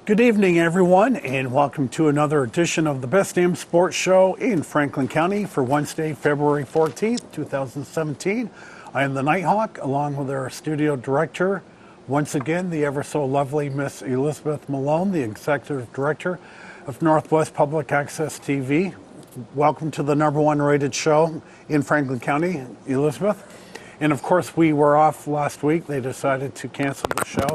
Good evening, everyone, and welcome to another edition of the Best Damn Sports Show in Franklin County for Wednesday, February 14th, 2017. I am the Nighthawk, along with our studio director, once again, the ever-so-lovely Miss Elizabeth Malone, the executive director of Northwest Public Access TV. Welcome to the #1 rated show in Franklin County, Elizabeth. And, of course, we were off last week. They decided to cancel the show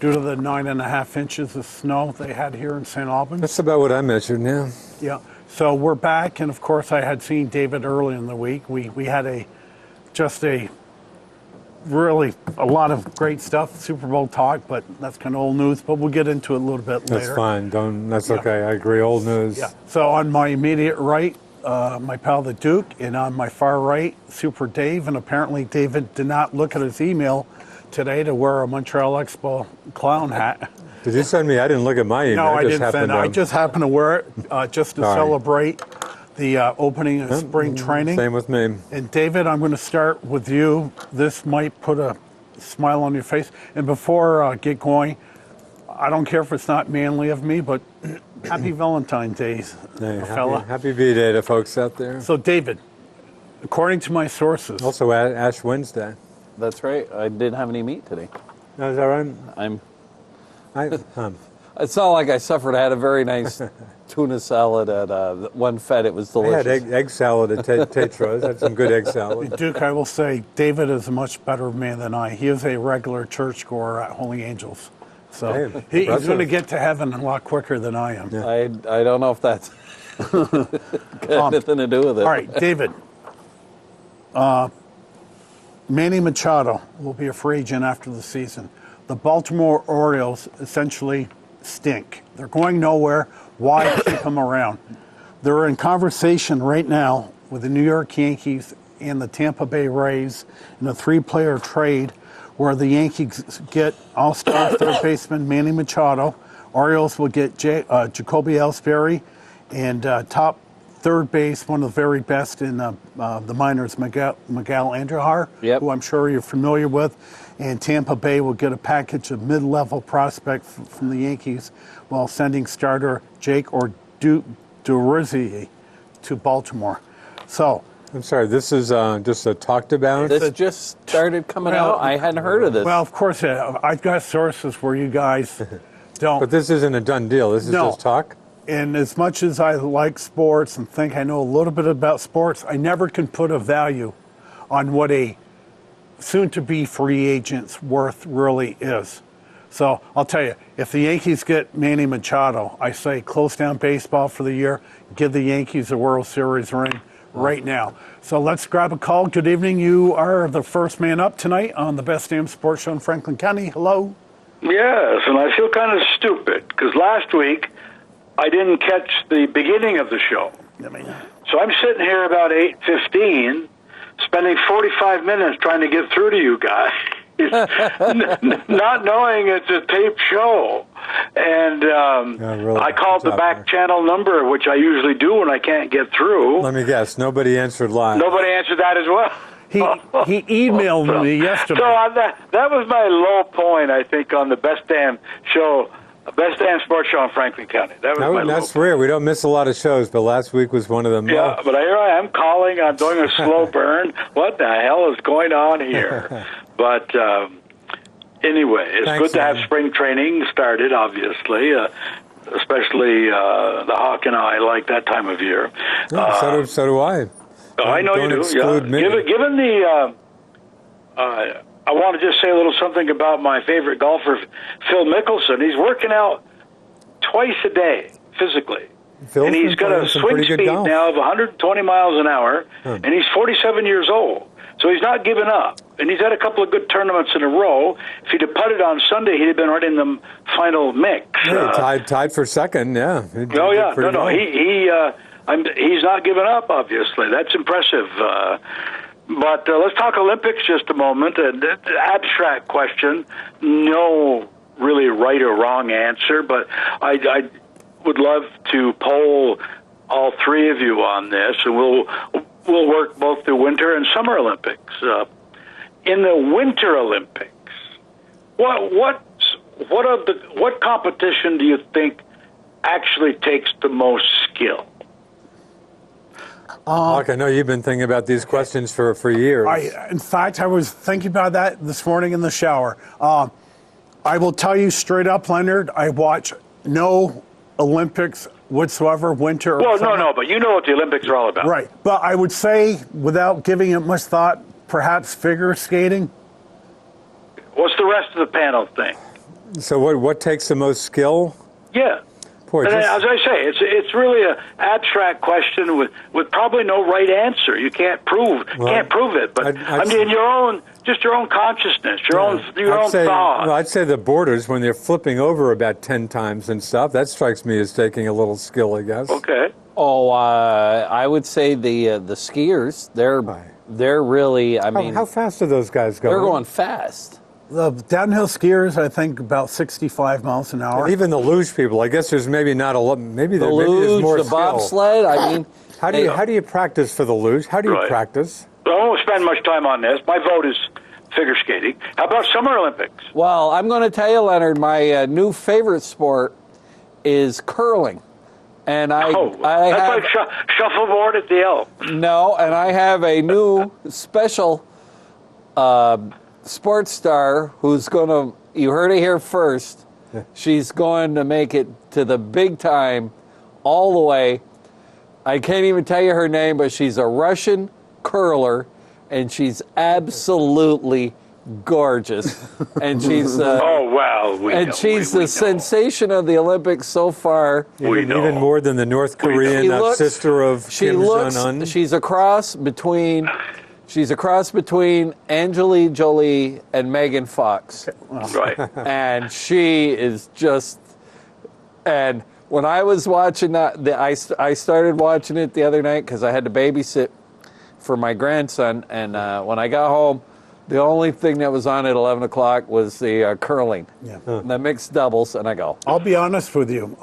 due to the 9.5 inches of snow they had here in St. Albans. That's about what I measured, yeah. Yeah. So we're back, and of course I had seen David early in the week. We had a lot of great stuff, Super Bowl talk, but that's kind of old news, but we'll get into it a little bit later. That's fine. That's okay. I agree. Old news. Yeah. So on my immediate right, my pal the Duke, and on my far right, Super Dave, and apparently David did not look at his email today to wear a Montreal Expo clown hat. Did you send me? I didn't look at my email. No, I didn't send it. I just happened to wear it just to celebrate the opening of spring training. Same with me. And David, I'm going to start with you. This might put a smile on your face. And before I get going, I don't care if it's not manly of me, but happy Valentine's Day, fella. Happy V-Day to folks out there. So, David, according to my sources. Also, Ash Wednesday. That's right. I didn't have any meat today. No, is that right? It's not like I suffered. I had a very nice tuna salad at One Fed. It was delicious. I had egg salad at Tetra's. I had some good egg salad. Duke, I will say, David is a much better man than I. He is a regular churchgoer at Holy Angels. So he's going to get to heaven a lot quicker than I am. Yeah. I don't know if that's got anything to do with it. All right, David. Manny Machado will be a free agent after the season. The Baltimore Orioles essentially stink. They're going nowhere. Why keep them around? They're in conversation right now with the New York Yankees and the Tampa Bay Rays in a 3-player trade where the Yankees get all-star third baseman Manny Machado. Orioles will get Jacoby Ellsbury and top third base, one of the very best in the minors, Miguel Andujar, who I'm sure you're familiar with. And Tampa Bay will get a package of mid-level prospects from the Yankees while sending starter Jake or Durizzi to Baltimore. So, I'm sorry, this is just talked about? This just started coming out. I hadn't heard of this. Well, of course, I've got sources where you guys don't. But this isn't a done deal. This is just talk? And as much as I like sports and think I know a little bit about sports, I never can put a value on what a soon-to-be free agent's worth really is. So I'll tell you, if the Yankees get Manny Machado, I say close down baseball for the year, give the Yankees a World Series ring right now. So let's grab a call. Good evening. You are the first man up tonight on the Best Damn Sports Show in Franklin County. Hello. Yes, and I feel kind of stupid because last week I didn't catch the beginning of the show. So I'm sitting here about 8:15, spending 45 minutes trying to get through to you guys, not knowing it's a taped show. And really, I called the back channel number, which I usually do when I can't get through. Let me guess, nobody answered live. Nobody answered that as well. He emailed me yesterday. So that was my low point, I think, on the Best Damn Show. Best Damn Sports Show in Franklin County. That's rare. We don't miss a lot of shows, but last week was one of them. Yeah, but here I am calling. I'm doing a slow burn. What the hell is going on here? But anyway, it's good to have spring training started, obviously, especially the Hawk and I like that time of year. Yeah, so do I. I know you do. Yeah. Given the... I want to just say a little something about my favorite golfer, Phil Mickelson. He's working out twice a day, physically. And he's got a swing speed now of 120 miles an hour, and he's 47 years old. So he's not giving up. And he's had a couple of good tournaments in a row. If he'd have putted on Sunday, he'd have been right in the final mix. Yeah, tied for second, yeah. Oh, yeah. No. He's not giving up, obviously. That's impressive. But let's talk Olympics just a moment. An abstract question, no really right or wrong answer, but I would love to poll all three of you on this, and we'll work both the Winter and Summer Olympics. In the Winter Olympics, what competition do you think actually takes the most skill? Hawk, I know you've been thinking about these questions for years. In fact, I was thinking about that this morning in the shower. I will tell you straight up, Leonard, I watch no Olympics whatsoever, winter or Well, summer. no, but you know what the Olympics are all about. Right. But I would say, without giving it much thought, perhaps figure skating. What's the rest of the panel think? So what takes the most skill? Yeah. Boy, And as I say, it's really an abstract question with probably no right answer. You can't prove it. But I mean, your own consciousness, your own thought. Well, I'd say the borders when they're flipping over about 10 times and stuff. That strikes me as taking a little skill, I guess. Okay. Oh, I would say the skiers. They're really. I mean, how fast do those guys go? They're going fast. The downhill skiers, I think, about 65 miles an hour. And even the luge people, I guess there's maybe not a lot. Maybe The maybe there's luge, more the skill. bobsled. I mean, How do you practice for the luge? How do you Right. practice? I won't spend much time on this. My vote is figure skating. How about Summer Olympics? well, I'm going to tell you, Leonard, my new favorite sport is curling. And I that's have, like shuffleboard at the Elk. no, and I have a new special sports star who's going to, you heard it here first, she's going to make it to the big time all the way. I can't even tell you her name, but she's a Russian curler, and she's absolutely gorgeous. And she's Oh, well, she's the sensation of the Olympics so far. Even more than the North Korean sister of Kim Jong-un. She's a cross between Angelina Jolie and Megan Fox. Right. And she is just, and when I was watching that, I started watching it the other night because I had to babysit for my grandson, and when I got home, the only thing that was on at 11 o'clock was the curling, the mixed doubles, and I go. I'll be honest with you.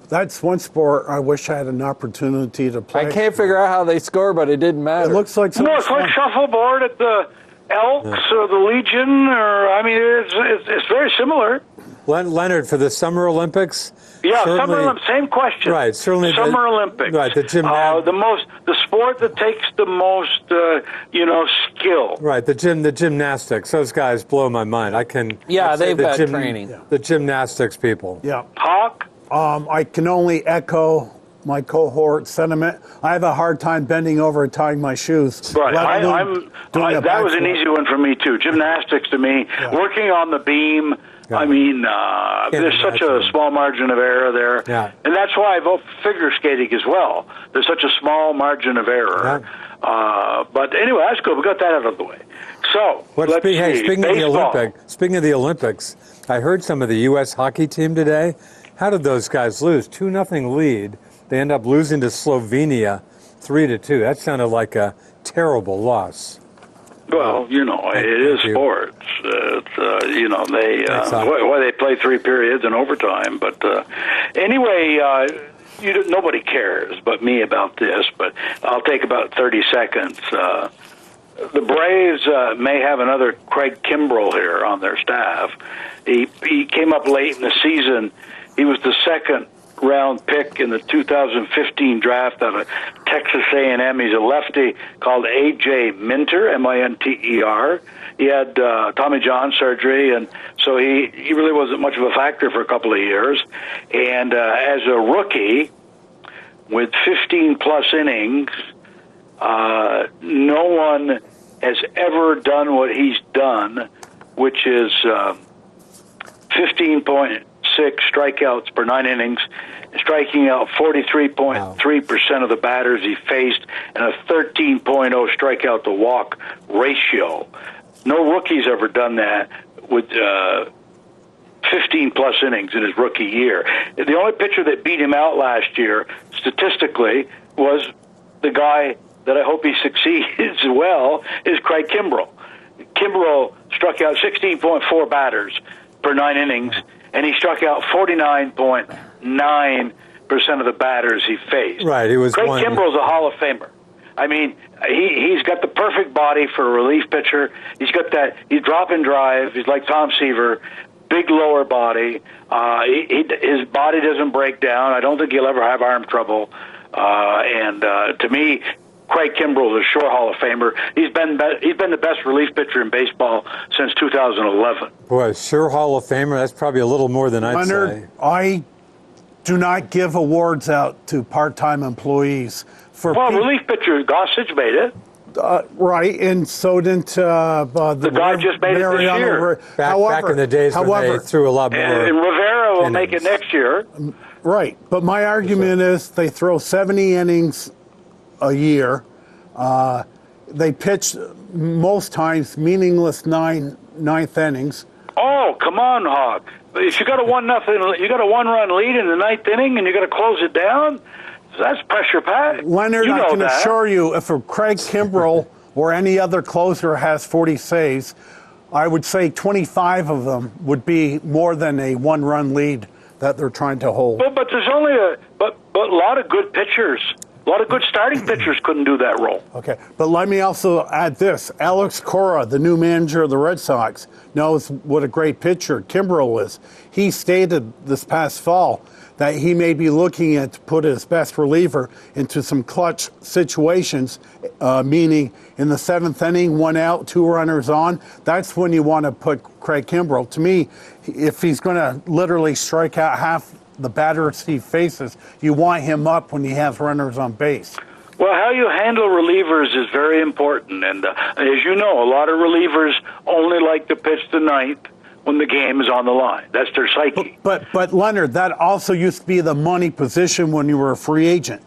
That's one sport I wish I had an opportunity to play. I can't figure out how they score, but it didn't matter. It looks like No, it's like shuffleboard at the Elks or the Legion, or I mean, it's very similar. Leonard, for the Summer Olympics. Yeah, certainly, Summer Olympics, same question. Right, certainly. Summer Olympics. Right, the sport that takes the most, skill. Right, the gymnastics. Those guys blow my mind. They've got training. The gymnastics people. Yeah. Hawk? I can only echo my cohort sentiment. I have a hard time bending over and tying my shoes. Right. That was an backflip. easy one for me, too. Gymnastics, to me, working on the beam. Yeah. I mean, there's such a small margin of error there. Yeah. And that's why I vote figure skating as well. There's such a small margin of error. Yeah. But anyway, that's good. We got that out of the way. So, let's see. Speaking of the Olympics, I heard some of the U.S. hockey team today. How did those guys lose? 2-0 lead. They end up losing to Slovenia 3-2. That sounded like a terrible loss. Well, it is sports. They play 3 periods in overtime. But anyway, nobody cares but me about this. But I'll take about 30 seconds. The Braves may have another Craig Kimbrell here on their staff. He came up late in the season. He was the second-round pick in the 2015 draft out of Texas A&M. He's a lefty called A.J. Minter, M-I-N-T-E-R. He had Tommy John surgery, and so he really wasn't much of a factor for a couple of years. And as a rookie, with 15-plus innings, no one has ever done what he's done, which is 15.6 strikeouts per 9 innings, striking out 43.3% of the batters he faced, and a 13.0 strikeout to walk ratio. No rookie's ever done that with 15-plus innings in his rookie year. The only pitcher that beat him out last year, statistically, was the guy that I hope he succeeds well, is Craig Kimbrell. Kimbrell struck out 16.4 batters per 9 innings, and he struck out 49.9% of the batters he faced. Right, he was Craig Kimbrell's a Hall of Famer. I mean, he's got the perfect body for a relief pitcher. He's got that. He's drop and drive. He's like Tom Seaver, big lower body. His body doesn't break down. I don't think he'll ever have arm trouble. And to me, Craig Kimbrell is a sure Hall of Famer. He's been the best relief pitcher in baseball since 2011. Boy, sure Hall of Famer. That's probably a little more than I'd say. I do not give awards out to part-time employees. Relief pitcher Gossage made it. Right, and so didn't the guy just made it this year. Back in the days when they threw a lot more. And Rivera will make it next year. Right, but my argument is they throw 70 innings a year. They pitch most times meaningless ninth innings. Oh, come on, Hawk! If you got a 1-0, you got a 1-run lead in the ninth inning, and you got to close it down. That's pressure packed. Leonard, I can assure you, if a Craig Kimbrell or any other closer has 40 saves, I would say 25 of them would be more than a 1-run lead that they're trying to hold. But there's only a lot of good pitchers. A lot of good starting pitchers couldn't do that role. Okay, but let me also add this. Alex Cora, the new manager of the Red Sox, knows what a great pitcher Kimbrell is. He stated this past fall that he may be looking at to put his best reliever into some clutch situations, meaning in the seventh inning, 1 out, 2 runners on. That's when you want to put Craig Kimbrell. To me, if he's going to literally strike out half the batters he faces, you want him up when he has runners on base. Well, how you handle relievers is very important. And as you know, a lot of relievers only like to pitch the ninth when the game is on the line. That's their psyche. But Leonard, that also used to be the money position when you were a free agent.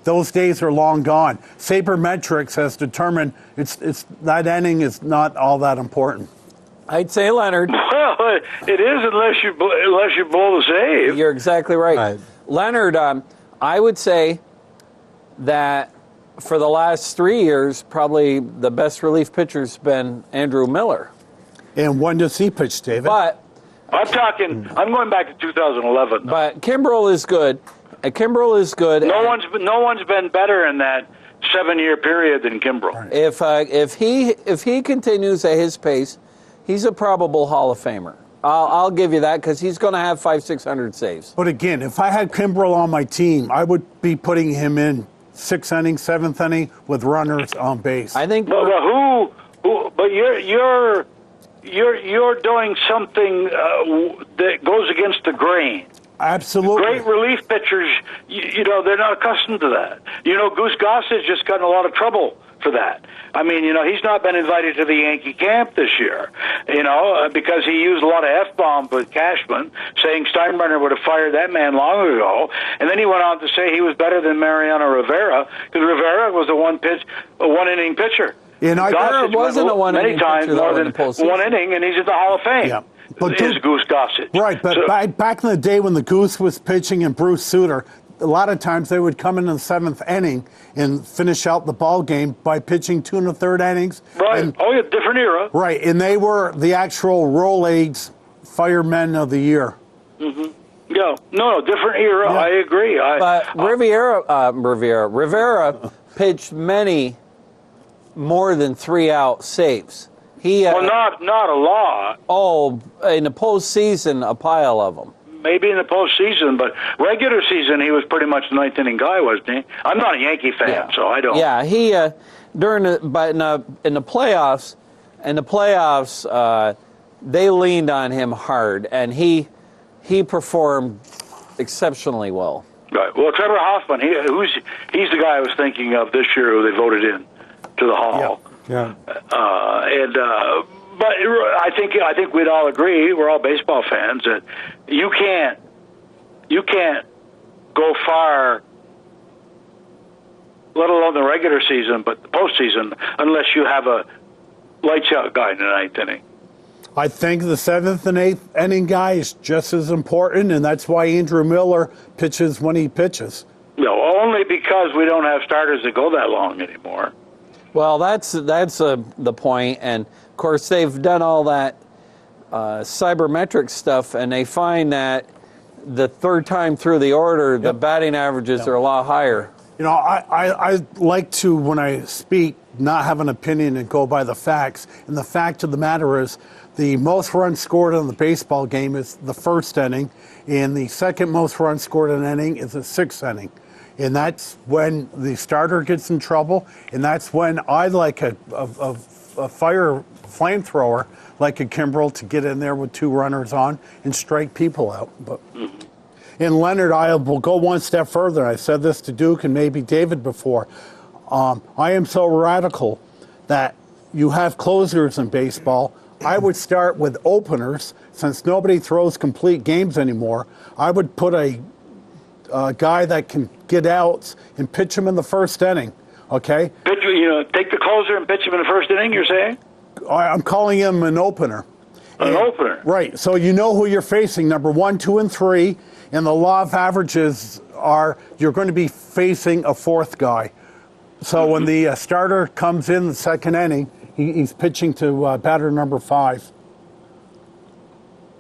Those days are long gone. Sabermetrics has determined it's that inning is not all that important. I'd say Leonard. Well, it is unless you blow the save. You're exactly right. Leonard, I would say that for the last 3 years, probably the best relief pitcher's been Andrew Miller. And when does he pitch, David? But I'm going back to 2011. But Kimbrell is good. Kimbrell is good. No one's been better in that 7-year period than Kimbrell. If he continues at his pace, he's a probable Hall of Famer. I'll give you that because he's going to have 500-600 saves. But again, if I had Kimbrell on my team, I would be putting him in 6th inning, 7th inning with runners on base. I think. But you're doing something that goes against the grain. Absolutely. Great relief pitchers, they're not accustomed to that. Goose Gossage just got in a lot of trouble for that. I mean, he's not been invited to the Yankee camp this year, because he used a lot of F-bombs with Cashman, saying Steinbrenner would have fired that man long ago. And then he went on to say he was better than Mariano Rivera, because Rivera was a one-inning pitcher. Gossage wasn't a one-inning many times pitcher, more than 1 inning, and he's in the Hall of Fame. Yeah. But is Goose Gossage. Right, but back in the day when the Goose was pitching and Bruce Sutter, a lot of times they would come in the 7th inning and finish out the ball game by pitching 2 1/3 innings. Right. Different era. Right, and they were the actual Rolaids firemen of the year. Mm-hmm. Yeah, no, different era. Yeah. I agree. But Rivera pitched many more than 3-out saves. Not a lot. Oh, in the postseason, a pile of them. Maybe in the postseason, but regular season, he was pretty much the 9th inning guy, wasn't he? I'm not a Yankee fan, so I don't. Yeah, he in the playoffs, they leaned on him hard, and he performed exceptionally well. Right. Well, Trevor Hoffman, he's the guy I was thinking of this year who they voted in to the Hall. Yeah. But I think we'd all agree, we're all baseball fans, that you can't go far, let alone the regular season, but the postseason, unless you have a lights out guy in the 9th inning. I think the 7th and 8th inning guy is just as important, and that's why Andrew Miller pitches when he pitches. No, only because we don't have starters that go that long anymore. Well, that's the point, and of course they've done all that cybermetric stuff, and they find that the third time through the order, the batting averages are a lot higher. You know, I like to, when I speak, not have an opinion and go by the facts. And the fact of the matter is, the most runs scored in the baseball game is the first inning, and the second most runs scored in an inning is the sixth inning. And that's when the starter gets in trouble, and that's when I like a flamethrower like a Kimbrel to get in there with 2 runners on and strike people out. But. And Leonard, I will go one step further. I said this to Duke and maybe David before. I am so radical that you have closers in baseball. I would start with openers, since nobody throws complete games anymore. I would put a guy that can get outs and pitch him in the first inning. Okay? Take the closer and pitch him in the first inning, you're saying? I'm calling him an opener. An opener. Right. So you know who you're facing, number 1, 2, and 3. And the law of averages are you're going to be facing a fourth guy. So when the starter comes in the second inning, he's pitching to batter number 5.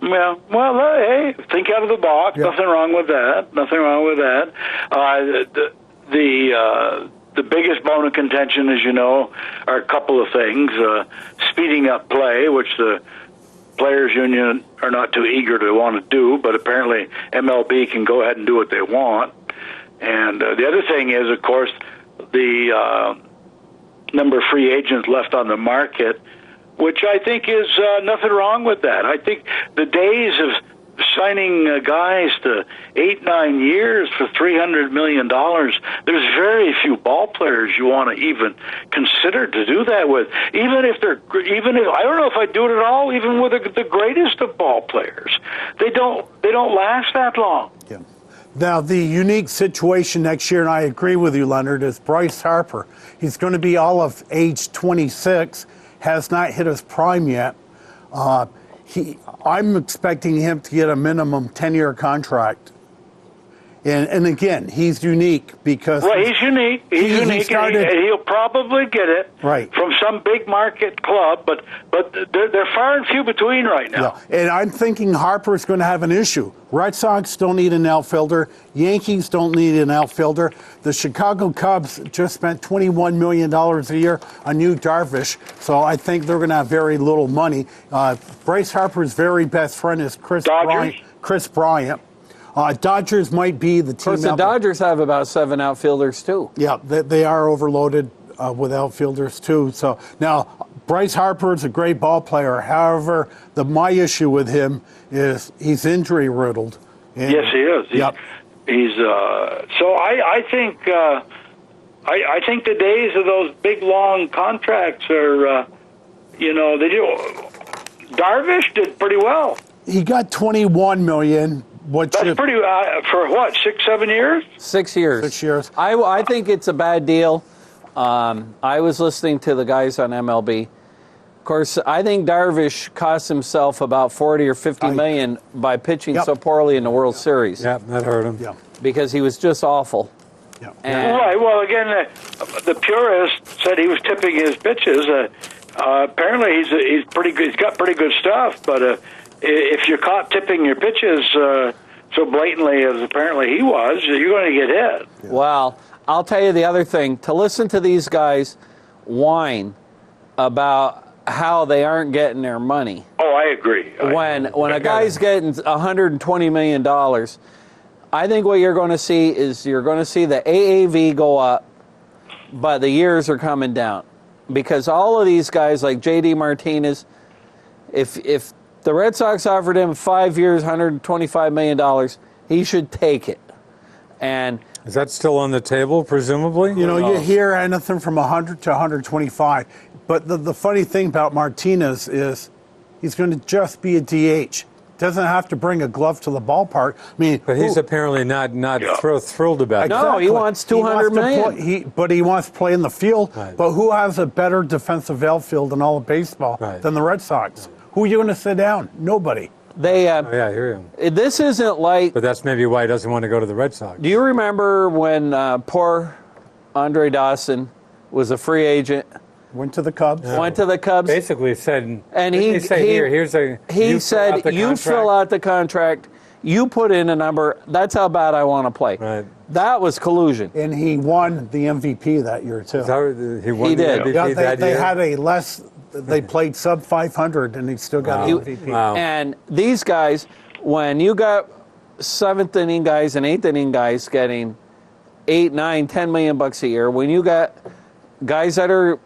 Well, hey, think out of the box. Yeah. Nothing wrong with that. The biggest bone of contention, as you know, are a couple of things. Speeding up play, which the Players Union are not too eager to want to do, but apparently MLB can go ahead and do what they want. And the other thing is, of course, the number of free agents left on the market, which I think is nothing wrong with that. I think the days of signing guys to 8-9 years for $300 million, there's very few ball players you want to even consider to do that with. Even if I don't know if I'd do it at all, even with the greatest of ball players. They don't last that long. Yeah. Now, the unique situation next year, and I agree with you, Leonard, is Bryce Harper. He's going to be all of age 26, has not hit his prime yet. I'm expecting him to get a minimum 10-year contract. And again, he's unique because... Right, he's unique. He's unique. He'll probably get it from some big market club, but they're far and few between right now. Yeah. And I'm thinking Harper's going to have an issue. Red Sox don't need an outfielder. Yankees don't need an outfielder. The Chicago Cubs just spent $21 million a year on Yu Darvish, so I think they're going to have very little money. Bryce Harper's very best friend is Chris Bryant. Dodgers might be the team. Of course, the Dodgers have about 7 outfielders, too. Yeah, they are overloaded with outfielders, too. So now, Bryce Harper is a great ball player. However, my issue with him is he's injury riddled. Yes, he is. He's so I think I think the days of those big long contracts are they do. Darvish did pretty well. He got $21 million. That's pretty for what, 6-7 years? 6 years. 6 years. I think it's a bad deal. I was listening to the guys on MLB. Of course, I think Darvish cost himself about 40 or 50 million by pitching so poorly in the World Series. Yeah, that hurt him. Yeah. Because he was just awful. Yeah. Right. Well, again, the purist said he was tipping his pitches. Apparently, he's pretty good. He's got pretty good stuff, but. If you're caught tipping your pitches so blatantly as apparently he was, you're going to get hit. Yeah. Well, I'll tell you the other thing. To listen to these guys whine about how they aren't getting their money. Oh, I agree. When a guy's getting $120 million, I think what you're going to see is the AAV go up, but the years are coming down. Because all of these guys like J.D. Martinez, if the Red Sox offered him 5 years, $125 million, he should take it. And is that still on the table, presumably? You hear anything from 100 to 125. But the funny thing about Martinez is he's going to just be a DH. Doesn't have to bring a glove to the ballpark. But he's apparently not thrilled about it. No, he wants $200 million. But he wants to play in the field. Right. But who has a better defensive outfield in all of baseball than the Red Sox? Who are you going to sit down? Nobody. Yeah, I hear you. This isn't like... But that's maybe why he doesn't want to go to the Red Sox. Do you remember when poor Andre Dawson was a free agent? Went to the Cubs. Went to the Cubs. Basically said... And he said, you fill out the contract. you put in a number. That's how bad I want to play. Right. That was collusion. And he won the MVP that year too. He won He the did. MVP Yeah, that they year? had a less. They played sub 500, and he still got Wow. the MVP. Wow. And these guys, when you got seventh inning guys and eighth inning guys getting $8, $9, $10 million a year, when you got guys that are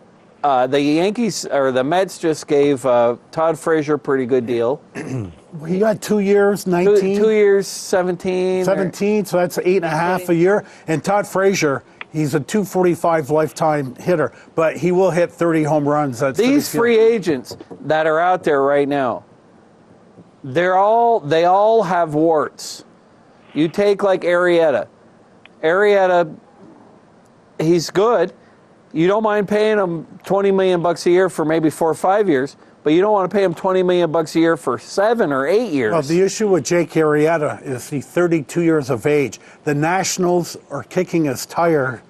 the Yankees or the Mets just gave Todd Frazier a pretty good deal. He got 2 years, 19. 2 years, 17. 17, so that's 8.5 a year. And Todd Frazier, he's a 245 lifetime hitter, but he will hit 30 home runs. These free agents that are out there right now, they all have warts. You take like Arrieta. Arrieta, he's good. You don't mind paying him $20 million a year for maybe 4 or 5 years, but you don't want to pay him $20 million a year for 7 or 8 years. Well, the issue with Jake Arrieta is he's 32 years of age. The Nationals are kicking his tires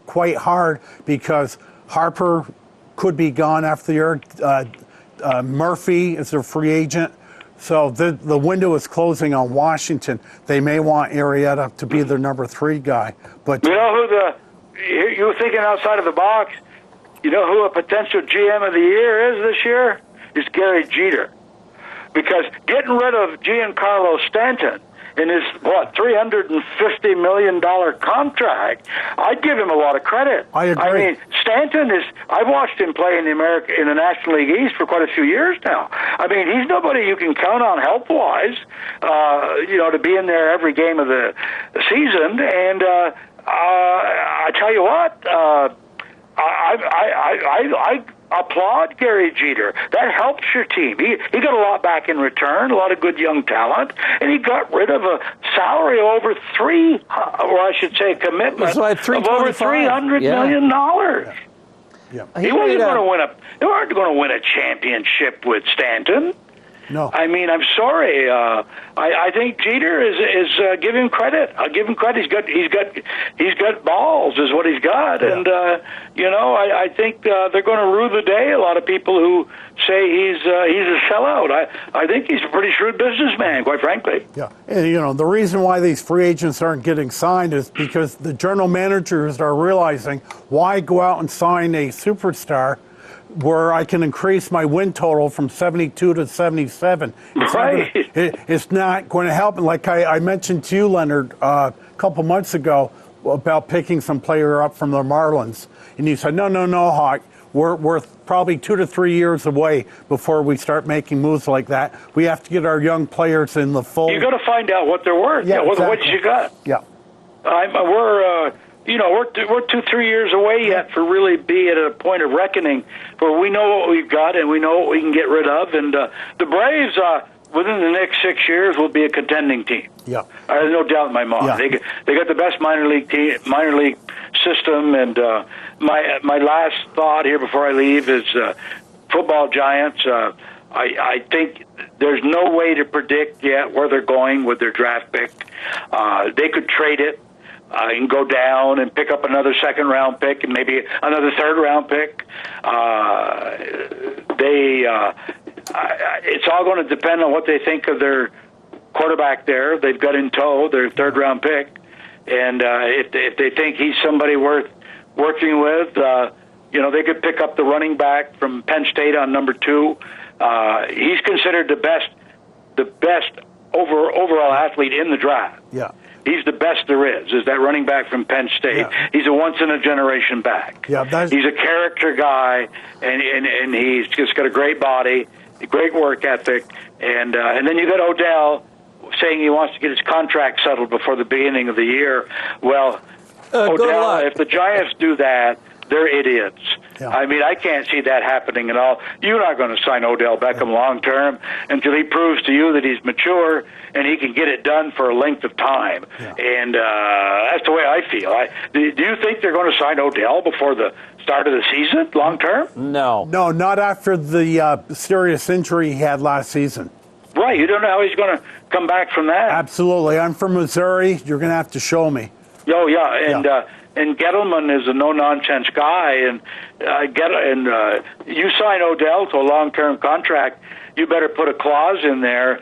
quite hard because Harper could be gone after the year. Murphy is their free agent. So the window is closing on Washington. They may want Arrieta to be their number 3 guy. But you know who you're thinking outside of the box? You know who a potential GM of the year is this year? It's Gary Jeter. Because getting rid of Giancarlo Stanton in his, $350 million contract, I'd give him a lot of credit. I agree. I mean, Stanton I've watched him play in the National League East for quite a few years now. I mean, he's nobody you can count on health-wise, to be in there every game of the season. And I tell you what, I applaud Gary Jeter. That helps your team. He got a lot back in return, a lot of good young talent, and he got rid of a salary over a commitment of over $300 million. yeah. He wasn't going to win they weren't going to win a championship with Stanton. No. I mean, I'm sorry. I think Jeter is give him credit. I'll give him credit. He's got balls, is what he's got, and I think they're going to rue the day. A lot of people who say he's a sellout. I think he's a pretty shrewd businessman, quite frankly. Yeah, and the reason why these free agents aren't getting signed is because the general managers are realizing why go out and sign a superstar where I can increase my win total from 72 to 77. It's not going to help. And like I mentioned to you, Leonard, a couple months ago about picking some player up from the Marlins. And you said, no, Hawk. We're probably 2 to 3 years away before we start making moves like that. We have to get our young players in the fold. You got to find out what they're worth. Yeah, exactly. What you got. Yeah. We're 2, 3 years away yet for really be at a point of reckoning where we know what we've got and we know what we can get rid of. And the Braves, within the next 6 years, will be a contending team. Yeah. There's no doubt in my mind. Yeah. They got the best minor league system. And my last thought here before I leave is football giants. I think there's no way to predict yet where they're going with their draft pick. They could trade it. And go down and pick up another second-round pick and maybe another third-round pick. It's all going to depend on what they think of their quarterback there. They've got in tow their third-round pick. And if they think he's somebody worth working with, they could pick up the running back from Penn State on number 2. He's considered the best overall athlete in the draft. Yeah. He's the best there is that running back from Penn State. Yeah. He's a once-in-a-generation back. Yeah, he's a character guy, and he's just got a great body, a great work ethic. And then you got Odell saying he wants to get his contract settled before the beginning of the year. Well, Odell, if the Giants do that, they're idiots. Yeah. I mean, I can't see that happening at all. You're not going to sign Odell Beckham long term until he proves to you that he's mature and he can get it done for a length of time. Yeah. And that's the way I feel. Do you think they're going to sign Odell before the start of the season, long term? No. No, not after the serious injury he had last season. Right. You don't know how he's going to come back from that. Absolutely. I'm from Missouri. You're going to have to show me. Oh, yeah. And Gettleman is a no-nonsense guy, and you sign Odell to a long-term contract, you better put a clause in there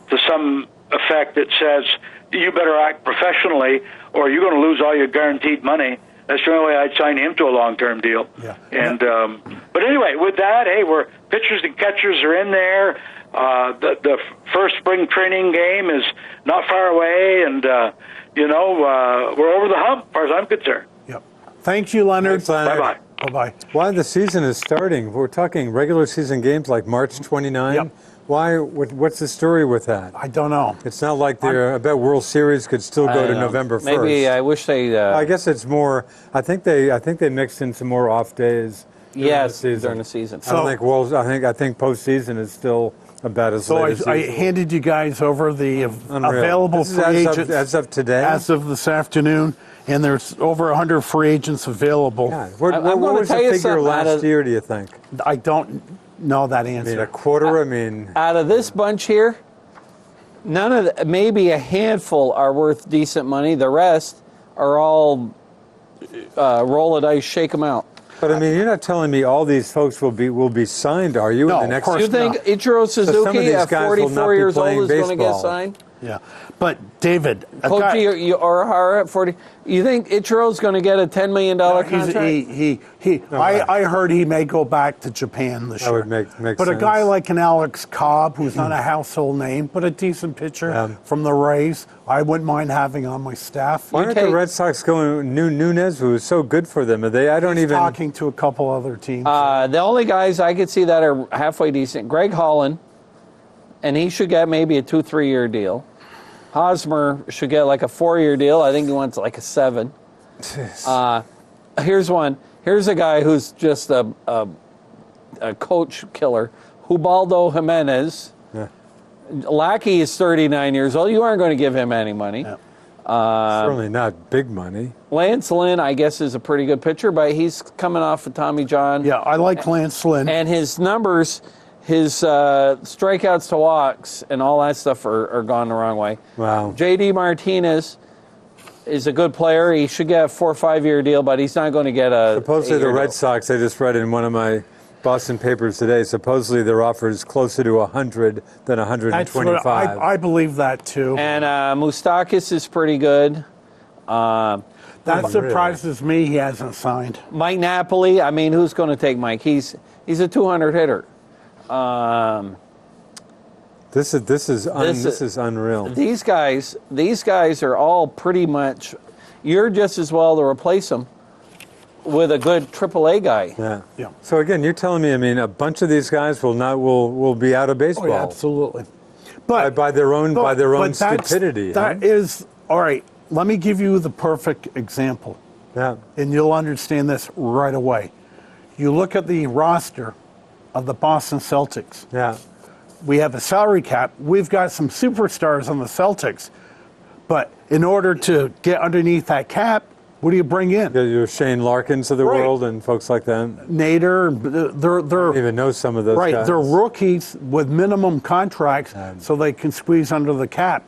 to some effect that says you better act professionally or you're going to lose all your guaranteed money. That's the only way I'd sign him to a long-term deal. Yeah. And but anyway, with that, hey, we're pitchers and catchers are in there. The first spring training game is not far away, and we're over the hump, as far as I'm concerned. Yep. Thank you, Leonard. Thanks, Leonard. Bye-bye. Bye-bye. Why the season is starting? We're talking regular season games like March 29. Yep. Why? What's the story with that? I don't know. It's not like they're. I bet World Series could still go to know. November 1st. Maybe I wish they. I guess it's more. I think they mixed in some more off days. Yes, during the season. I don't think I think postseason is still about as late as I usual. handed you guys over the available This is free agents as of today. as of this afternoon, and there's over 100 free agents available. Yeah. What I'm gonna was the tell you figure something, last year? Do you think? I don't know that I mean, answer. a quarter. I mean, Out of this bunch here, maybe a handful are worth decent money. The rest are all roll of dice, shake them out. but I mean, you're not telling me all these folks will be signed, are you? No, in the of next course You think not. Ichiro some of Suzuki these at guys will not 44 be years old playing is going to get baseball. signed? Yeah, but David, a Koji guy- Orihara at 40. You think Ichiro's going to get a $10 million contract? I heard he may go back to Japan this That year. would make But a sense. guy like an Alex Cobb, who's not a household name, but a decent pitcher Yeah. from the Rays, I wouldn't mind having on my staff. Why aren't take- the Red Sox going Nunez, who was so good for them? Are they? I don't He's even. talking to a couple other teams. The only guys I could see that are halfway decent, Greg Holland, and he should get maybe a 2-3 year deal. Hosmer should get like a 4-year deal. I think he wants like a 7. Here's one. Here's a guy who's just a coach killer. Ubaldo Jimenez. Yeah. Lackey is 39 years old. You aren't going to give him any money. Yeah. Certainly not big money. Lance Lynn, I guess, is a pretty good pitcher, but he's coming off of Tommy John. Yeah, I like Lance Lynn. And his numbers, his strikeouts to walks and all that stuff are gone the wrong way. Wow. J.D. Martinez is a good player. He should get a 4 or 5 year deal, but he's not going to get a. Supposedly the 8-year Red deal. Sox, I just read in one of my Boston papers today, supposedly their offer is closer to 100 than That's 125. what I believe that too. And Moustakis is pretty good. That Really? surprises me he hasn't signed. Mike Napoli, I mean, who's going to take Mike? He's a 200 hitter. This is unreal. These guys are all pretty much. You're just as well to replace them with a good AAA guy. Yeah. Yeah. So again, you're telling me, I mean, a bunch of these guys will be out of baseball Oh, yeah, absolutely. But by their own but that's- stupidity. That is all right. Let me give you the perfect example, Yeah. and you'll understand this right away. You look at the roster of the Boston Celtics. Yeah. We have a salary cap. We've got some superstars on the Celtics, but in order to get underneath that cap, what do you bring in? Your Shane Larkins of the Right. world and folks like that. Nader. They're I don't even know some of those right. guys. They're rookies with minimum contracts, so they can squeeze under the cap.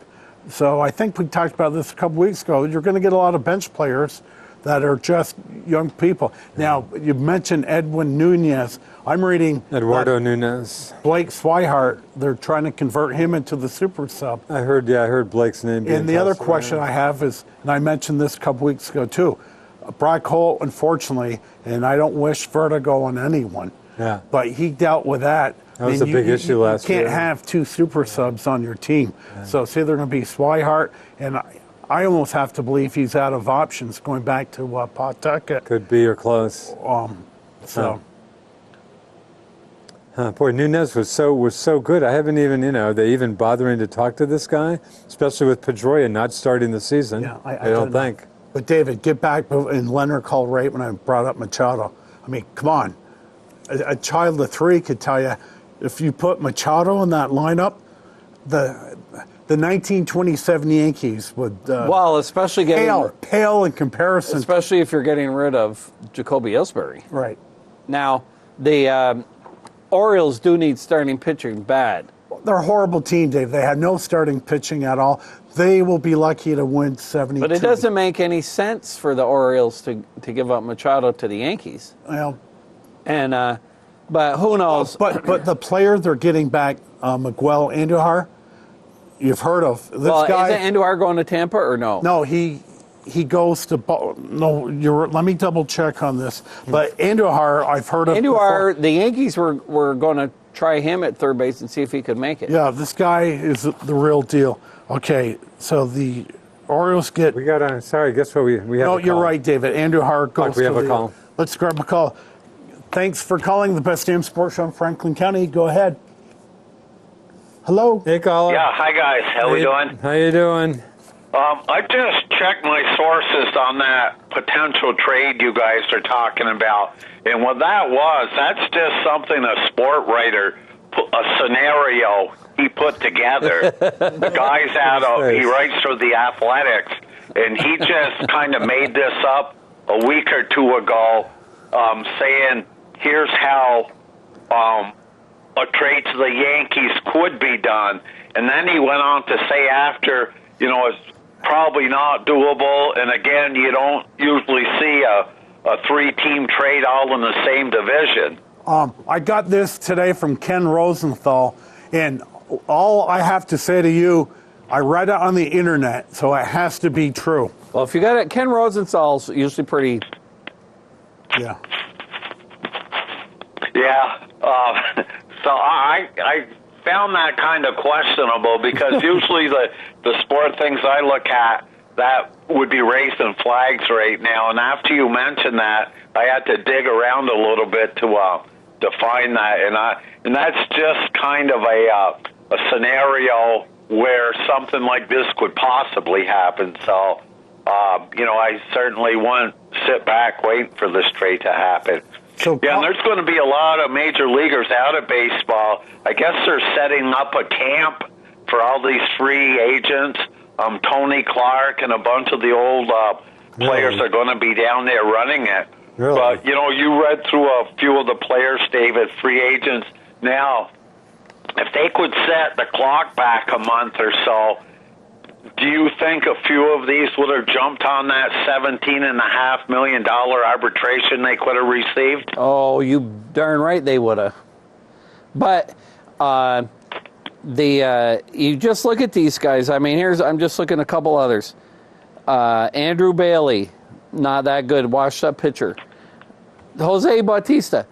So I think we talked about this a couple weeks ago. You're going to get a lot of bench players that are just young people. Now, you mentioned Edwin Nunez. I'm reading Eduardo that Nunez. Blake Swihart. They're trying to convert him into the super sub. I heard Blake's name. being And the other tossed around. question I have is, and I mentioned this a couple weeks ago too, Brock Holt, unfortunately, and I don't wish vertigo on anyone, Yeah. but he dealt with that. That was a big issue last year. You year. can't have 2 super subs on your team. So it's either going to be Swihart, and I almost have to believe he's out of options going back to Pawtucket. Could be or close. So Boy, Nunez was so good. I haven't even, they even bothering to talk to this guy, especially with Pedroia not starting the season. yeah, I don't know. think. But David, get back, and Leonard called right when I brought up Machado. I mean, come on. A child of 3 could tell you, if you put Machado in that lineup, the 1927 Yankees would Well, especially getting, pale in comparison. especially if you're getting rid of Jacoby Ellsbury. Right. Now, the Orioles do need starting pitching bad. They're a horrible team, Dave. They have no starting pitching at all. They will be lucky to win 72. But it doesn't make any sense for the Orioles to give up Machado to the Yankees. Well, And but who knows? but the player they're getting back, Miguel Andujar, you've heard of. This Well, guy, isn't Andujar going to Tampa or no? no, he goes to no. Let me double check on this. But Andujar, I've heard of. Andujar, before. the Yankees were going to try him at third base and see if he could make it. Yeah, this guy is the real deal. Okay, so the Orioles get. We got a. Sorry, guess what we have. No, a you're call. right, David. Andujar goes we have to a the. call. Let's grab a call. Thanks for calling the Best Damn Sports Show in Franklin County. Go ahead. Hello. Hey, caller. Yeah, hi guys. How we doing? How you doing? I just checked my sources on that potential trade you guys are talking about, and what that was, that's just something a sport writer, a scenario he put together. The guy's he writes for the Athletics, and he just kind of made this up a week or two ago, saying here's how a trade to the Yankees could be done, and then he went on to say after, it's probably not doable, and again, you don't usually see a three-team trade all in the same division. I got this today from Ken Rosenthal, and all I have to say to you, I read it on the internet, so it has to be true. Well, if you got it, Ken Rosenthal's usually pretty. Yeah. Yeah. So I found that kind of questionable because usually the sport things I look at, that would be raising flags right now. And after you mentioned that, I had to dig around a little bit to find that. And that's just kind of a scenario where something like this could possibly happen. So, I certainly won't sit back waiting for this trade to happen. So, yeah, and there's going to be a lot of major leaguers out of baseball. I guess they're setting up a camp for all these free agents. Tony Clark and a bunch of the old players are going to be down there running it. Really? But, you read through a few of the players, David, free agents. Now, if they could set the clock back a month or so, do you think a few of these would have jumped on that $17.5 million arbitration they could have received? Oh, you darn right they would have. But you just look at these guys. I mean, I'm just looking at a couple others. Andrew Bailey, not that good, washed up pitcher. Jose Bautista,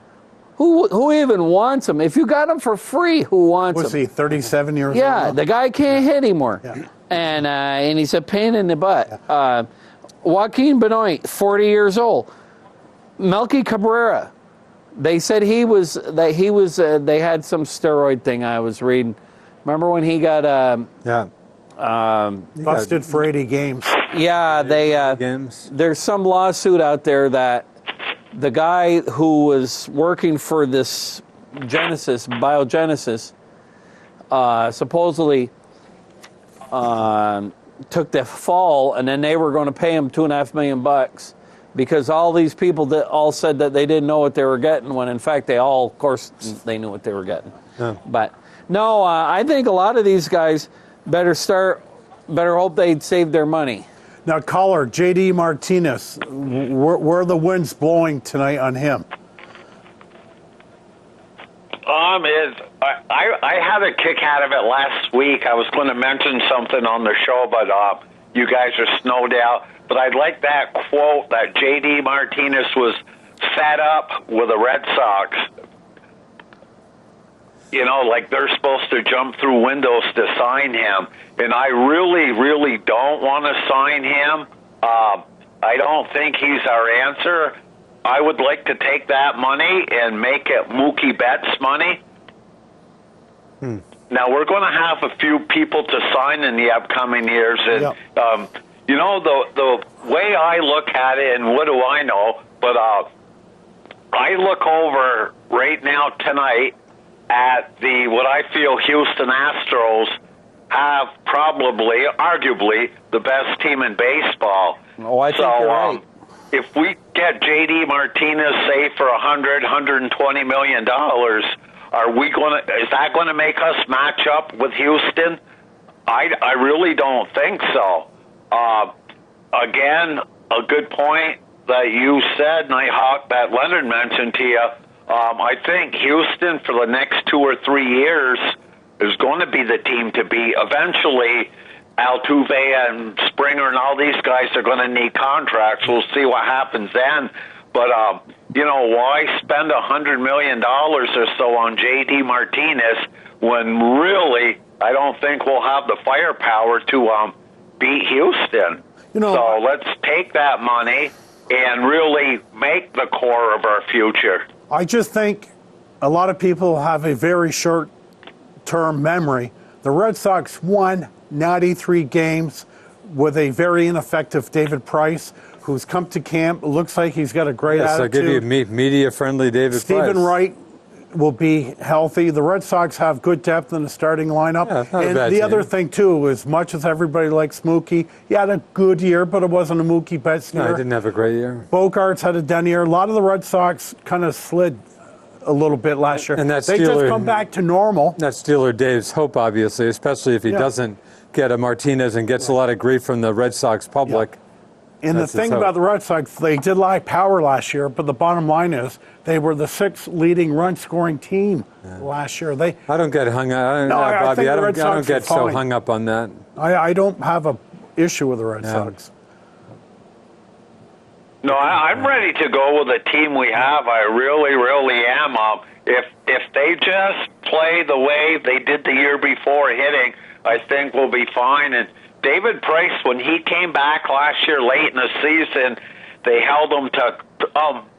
who even wants him? If you got him for free, who wants him? Was he 37 years old? Yeah, the guy can't hit anymore. Yeah. And he's a pain in the butt. Yeah. Joaquin Benoit, 40 years old. Melky Cabrera, they said they had some steroid thing I was reading. Remember when he got busted for 80 games? Yeah, there's some lawsuit out there that the guy who was working for this Biogenesis, supposedly took the fall, and then they were going to pay him $2.5 million because all these people that all said that they didn't know what they were getting, when in fact of course, they knew what they were getting. Yeah. But no, I think a lot of these guys better hope they'd save their money. Now, caller, J.D. Martinez, where are the winds blowing tonight on him? I had a kick out of it last week. I was going to mention something on the show, but you guys are snowed out. But I'd like that quote that J.D. Martinez was fed up with the Red Sox. Like they're supposed to jump through windows to sign him. And I really, really don't want to sign him. I don't think he's our answer. I would like to take that money and make it Mookie Betts money. Now, we're going to have a few people to sign in the upcoming years. And, the way I look at it, and what do I know, but I look over right now tonight at what I feel Houston Astros have probably, arguably, the best team in baseball. Oh, I think you're right. If we get J.D. Martinez, say, for $120 million, is that going to make us match up with Houston? I really don't think so. Again, a good point that you said, Nighthawk, that Leonard mentioned to you. I think Houston for the next 2 or 3 years is going to be the team to beat. Eventually, Altuve and Springer and all these guys are going to need contracts. We'll see what happens then. But, why spend $100 million or so on J.D. Martinez when really I don't think we'll have the firepower to beat Houston? So let's take that money and really make the core of our future. I just think a lot of people have a very short-term memory. The Red Sox won 93 games with a very ineffective David Price, who's come to camp. It looks like he's got a great attitude. I'll give you a media-friendly David Price. Stephen Wright will be healthy. The Red Sox have good depth in the starting lineup. Yeah, and the other thing, too, as much as everybody likes Mookie, he had a good year, but it wasn't a Mookie Betts year. No, he didn't have a great year. Bogarts had a down year. A lot of the Red Sox kind of slid a little bit last year. And that's they just come back to normal. That's Steeler Dave's hope, obviously, especially if he doesn't get a Martinez and gets a lot of grief from the Red Sox public. Yeah. And the thing about the Red Sox, they did lack power last year, but the bottom line is they were the 6th leading run-scoring team last year. I don't get hung up. Bobby, I don't get so hung up on that. I don't have an issue with the Red Sox. No, I'm ready to go with the team we have. I really, really am. If they just play the way they did the year before hitting, I think we'll be fine. And David Price, when he came back last year late in the season, they held him to,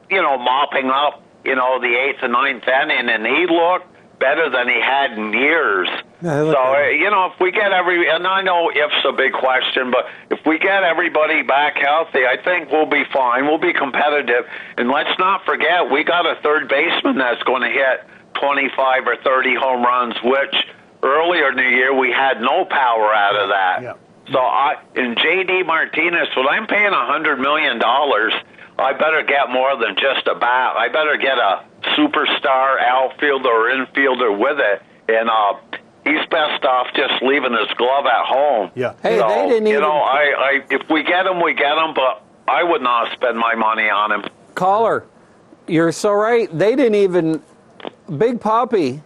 mopping up, the 8th and 9th inning, and he looked better than he had in years. Yeah, if we get and I know if's a big question, but if we get everybody back healthy, I think we'll be fine. We'll be competitive. And let's not forget, we got a third baseman that's going to hit 25 or 30 home runs, which earlier in the year we had no power out of that. Yeah. So in J.D. Martinez, when I'm paying $100 million, I better get more than just a bat. I better get a superstar outfielder or infielder with it. And he's best off just leaving his glove at home. Yeah. Hey, they didn't even... if we get him, we get him, but I would not spend my money on him. Caller, you're so right. They didn't even... Big Papi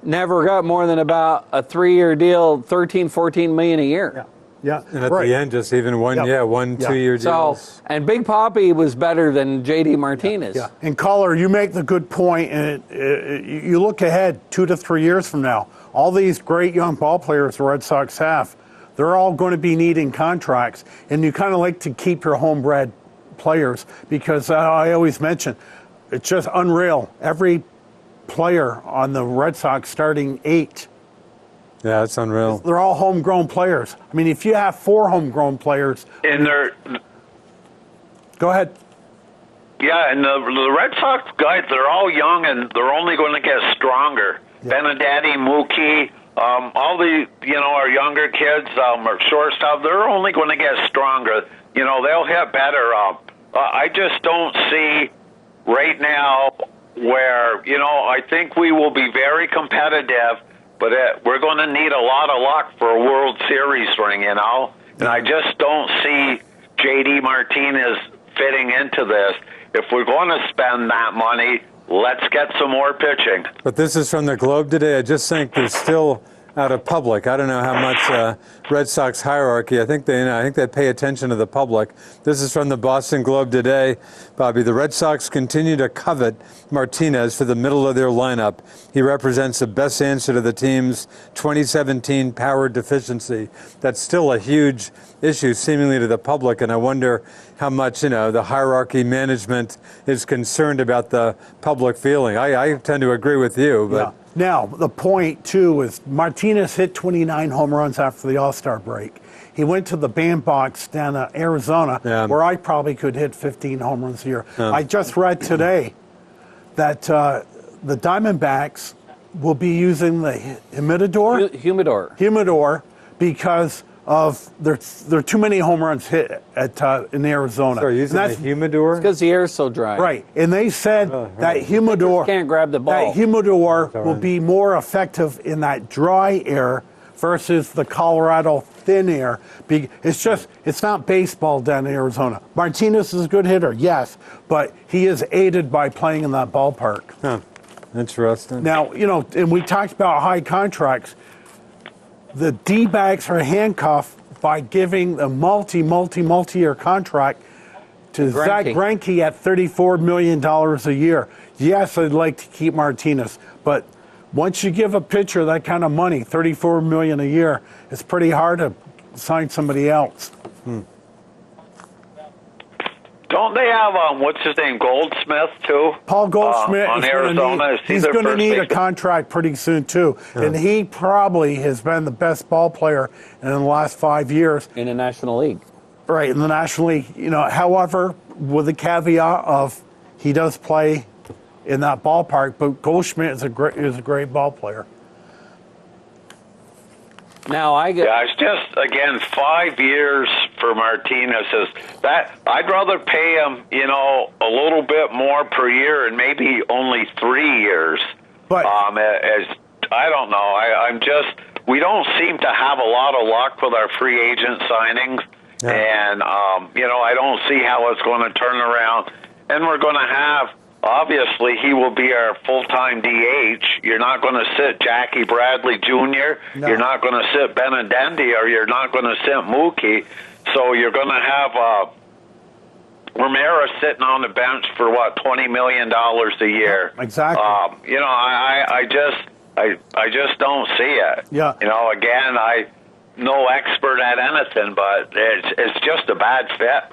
never got more than about a 3-year deal, 13, 14 million a year. Yeah. Yeah, and at the end, just even one 2-year deals. So, and Big Papi was better than J.D. Martinez. Yeah. And caller, you make the good point, and you look ahead 2 to 3 years from now. All these great young ball players the Red Sox have, they're all going to be needing contracts, and you kind of like to keep your homebred players because I always mention it's just unreal. Every player on the Red Sox starting 8. Yeah, it's unreal. They're all homegrown players. I mean, if you have 4 homegrown players... And they're... Go ahead. Yeah, and the Red Sox guys, they're all young, and they're only going to get stronger. Yeah. Benedetti, Mookie, all the, our younger kids, our shortstop, they're only going to get stronger. They'll hit better. I just don't see right now where, I think we will be very competitive, but we're going to need a lot of luck for a World Series ring, And I just don't see J.D. Martinez fitting into this. If we're going to spend that money, let's get some more pitching. But this is from the Globe today. I just think there's still out of public. I don't know how much Red Sox hierarchy. I think they pay attention to the public. This is from the Boston Globe today, Bobby. The Red Sox continue to covet Martinez for the middle of their lineup. He represents the best answer to the team's 2017 power deficiency. That's still a huge issue, seemingly to the public, and I wonder how much the hierarchy management is concerned about the public feeling. I tend to agree with you, but. Yeah. Now, the point, too, is Martinez hit 29 home runs after the All-Star break. He went to the bandbox down in Arizona, where I probably could hit 15 home runs a year. Yeah. I just read today that the Diamondbacks will be using the humidor because of there are too many home runs hit in Arizona. So using the humidor? It's because the air's so dry. Right, and they said that humidor can't grab the ball. That humidor will be more effective in that dry air versus the Colorado thin air. It's not baseball down in Arizona. Martinez is a good hitter, yes, but he is aided by playing in that ballpark. Huh. Interesting. Now, and we talked about high contracts. the D-backs are handcuffed by giving a multi-year contract to Zach Greinke at $34 million a year. Yes, I'd like to keep Martinez, but once you give a pitcher that kind of money, $34 million a year, it's pretty hard to sign somebody else. Don't they have what's his name, Goldsmith too? Paul Goldschmidt on Arizona. He's going to need a contract pretty soon too, and he probably has been the best ball player in the last 5 years in the National League. Right, in the National League. However, with the caveat of he does play in that ballpark, but Goldschmidt is a great ball player. Now it's just, again, 5 years for Martinez. I'd rather pay him, a little bit more per year and maybe only 3 years. But I don't know. We don't seem to have a lot of luck with our free agent signings. Yeah. And, I don't see how it's going to turn around. And we're going to have, obviously, he will be our full-time DH. You're not going to sit Jackie Bradley Jr. No. You're not going to sit Benintendi, or you're not going to sit Mookie. So you're going to have Ramirez sitting on the bench for, $20 million a year. Yeah, exactly. I just don't see it. Yeah. Again, no expert at anything, but it's just a bad fit.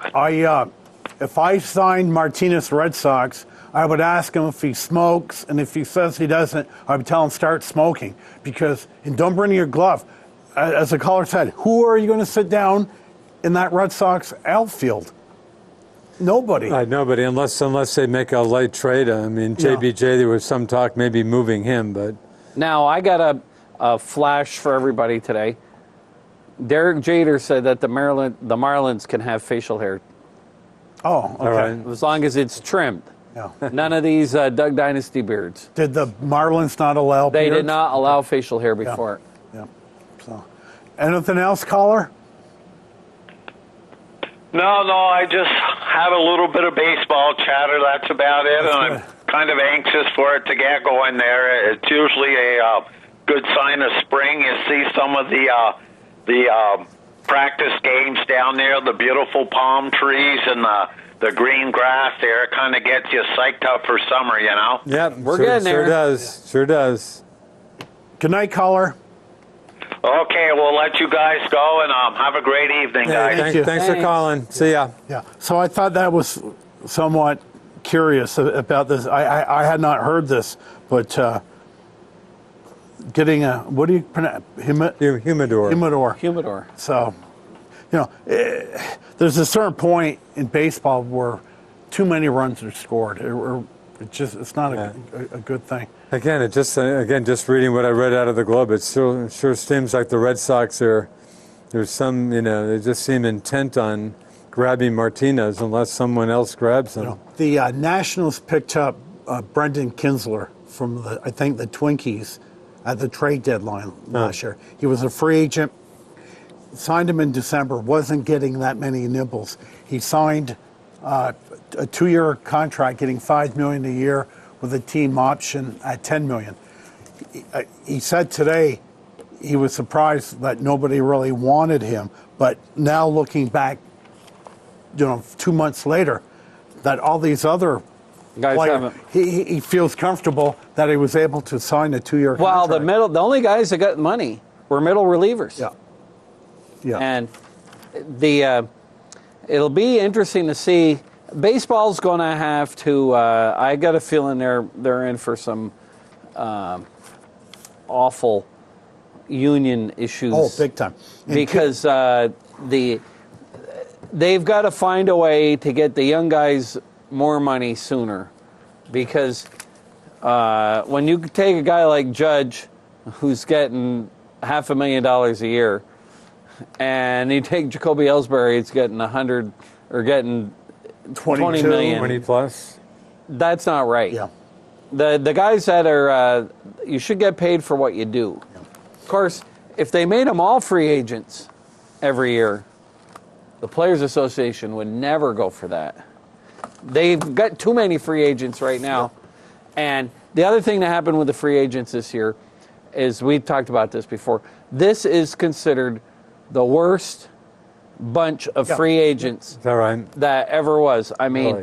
If I signed Martinez Red Sox, I would ask him if he smokes, and if he says he doesn't, I would tell him start smoking. And don't bring your glove. As the caller said, who are you going to sit down in that Red Sox outfield? Nobody. Nobody, unless they make a late trade. I mean, JBJ, there was some talk maybe moving him, but... Now, I got a flash for everybody today. Derek Jeter said that the Marlins can have facial hair. Oh, okay. All right. As long as it's trimmed. Yeah. None of these Doug Dynasty beards. Did the Marlins not allow They beards? did not allow facial hair before. Yeah. So, anything else, caller? No, I just had a little bit of baseball chatter. That's about it. And I'm kind of anxious for it to get going there. It's usually a good sign of spring. You see some of the practice games down there, the beautiful palm trees and the green grass there. It kind of gets you psyched up for summer, Yeah, we're getting there. Sure does. Good night, caller. Okay, we'll let you guys go, and have a great evening, guys. Thanks for calling. See ya. Yeah. So I thought that was somewhat curious about this. I had not heard this, but getting a, what do you pronounce? Humidor. Humidor. So, there's a certain point in baseball where too many runs are scored. It's not a good thing. Again, just reading what I read out of the Globe, it sure seems like the Red Sox there's some, they just seem intent on grabbing Martinez unless someone else grabs him. The Nationals picked up Brendan Kinsler from the Twinkies at the trade deadline last year. He was a free agent, signed him in December, wasn't getting that many nibbles. He signed a 2-year contract, getting $5 million a year with a team option at $10 million. He said today he was surprised that nobody really wanted him, but now looking back, 2 months later, that all these other guys players, he feels comfortable that he was able to sign a 2-year contract. Well, the only guys that got money were middle relievers. Yeah. And it'll be interesting to see. Baseball's going to have to. I got a feeling they're in for some awful union issues. Oh, big time! Because they've got to find a way to get the young guys more money sooner. Because when you take a guy like Judge, who's getting $500,000 a year, and you take Jacoby Ellsbury, it's getting 100 or getting 20 million. 20 plus. That's not right. Yeah. The guys that are, you should get paid for what you do. Yeah. Of course, if they made them all free agents every year, the Players Association would never go for that. They've got too many free agents right now. Yeah. And the other thing that happened with the free agents this year is we talked about this before. This is considered the worst bunch of free agents Is that right? that ever was. I mean,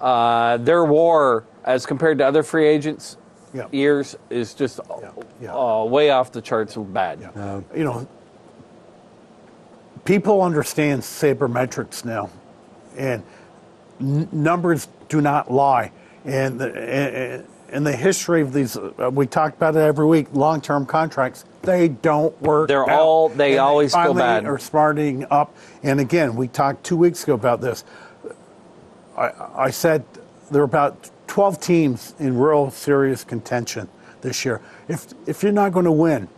Really? their WAR as compared to other free agents Yeah. years is just Yeah. way off the charts of bad. You know, people understand sabermetrics now, and numbers do not lie. And in the history of these, we talk about it every week. Long-term contracts, they don't work. They're out. they And always go finally bad. Are starting up. And again, we talked 2 weeks ago about this. I said there are about 12 teams in real serious contention this year. If you're not going to win,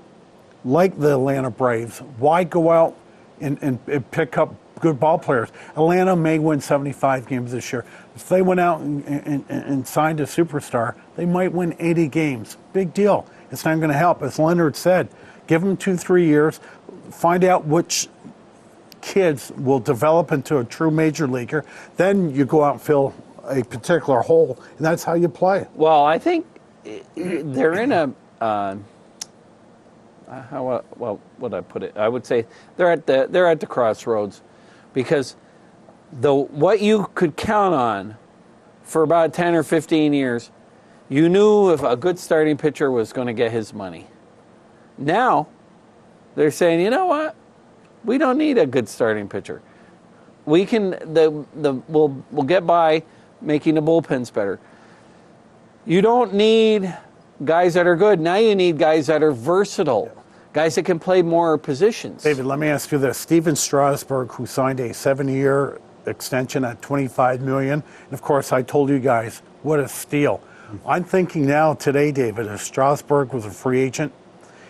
like the Atlanta Braves, why go out and pick up good ball players? Atlanta may win 75 games this year. If they went out and signed a superstar, they might win 80 games. Big deal. It's not going to help. As Leonard said, give them 2-3 years, find out which kids will develop into a true major leaguer. Then you go out and fill a particular hole, and that's how you play. Well, I think they're in a how would I put it? I would say they're at the crossroads, because what you could count on for about 10 or 15 years, you knew if a good starting pitcher was going to get his money. Now they're saying, you know what? We don't need a good starting pitcher. We can we'll get by making the bullpens better. You don't need guys that are good. Now you need guys that are versatile, guys that can play more positions. David, let me ask you this. Steven Strasburg, who signed a 7-year extension at $25 million, and of course I told you guys, what a steal. I'm thinking now today, David, if Strasburg was a free agent,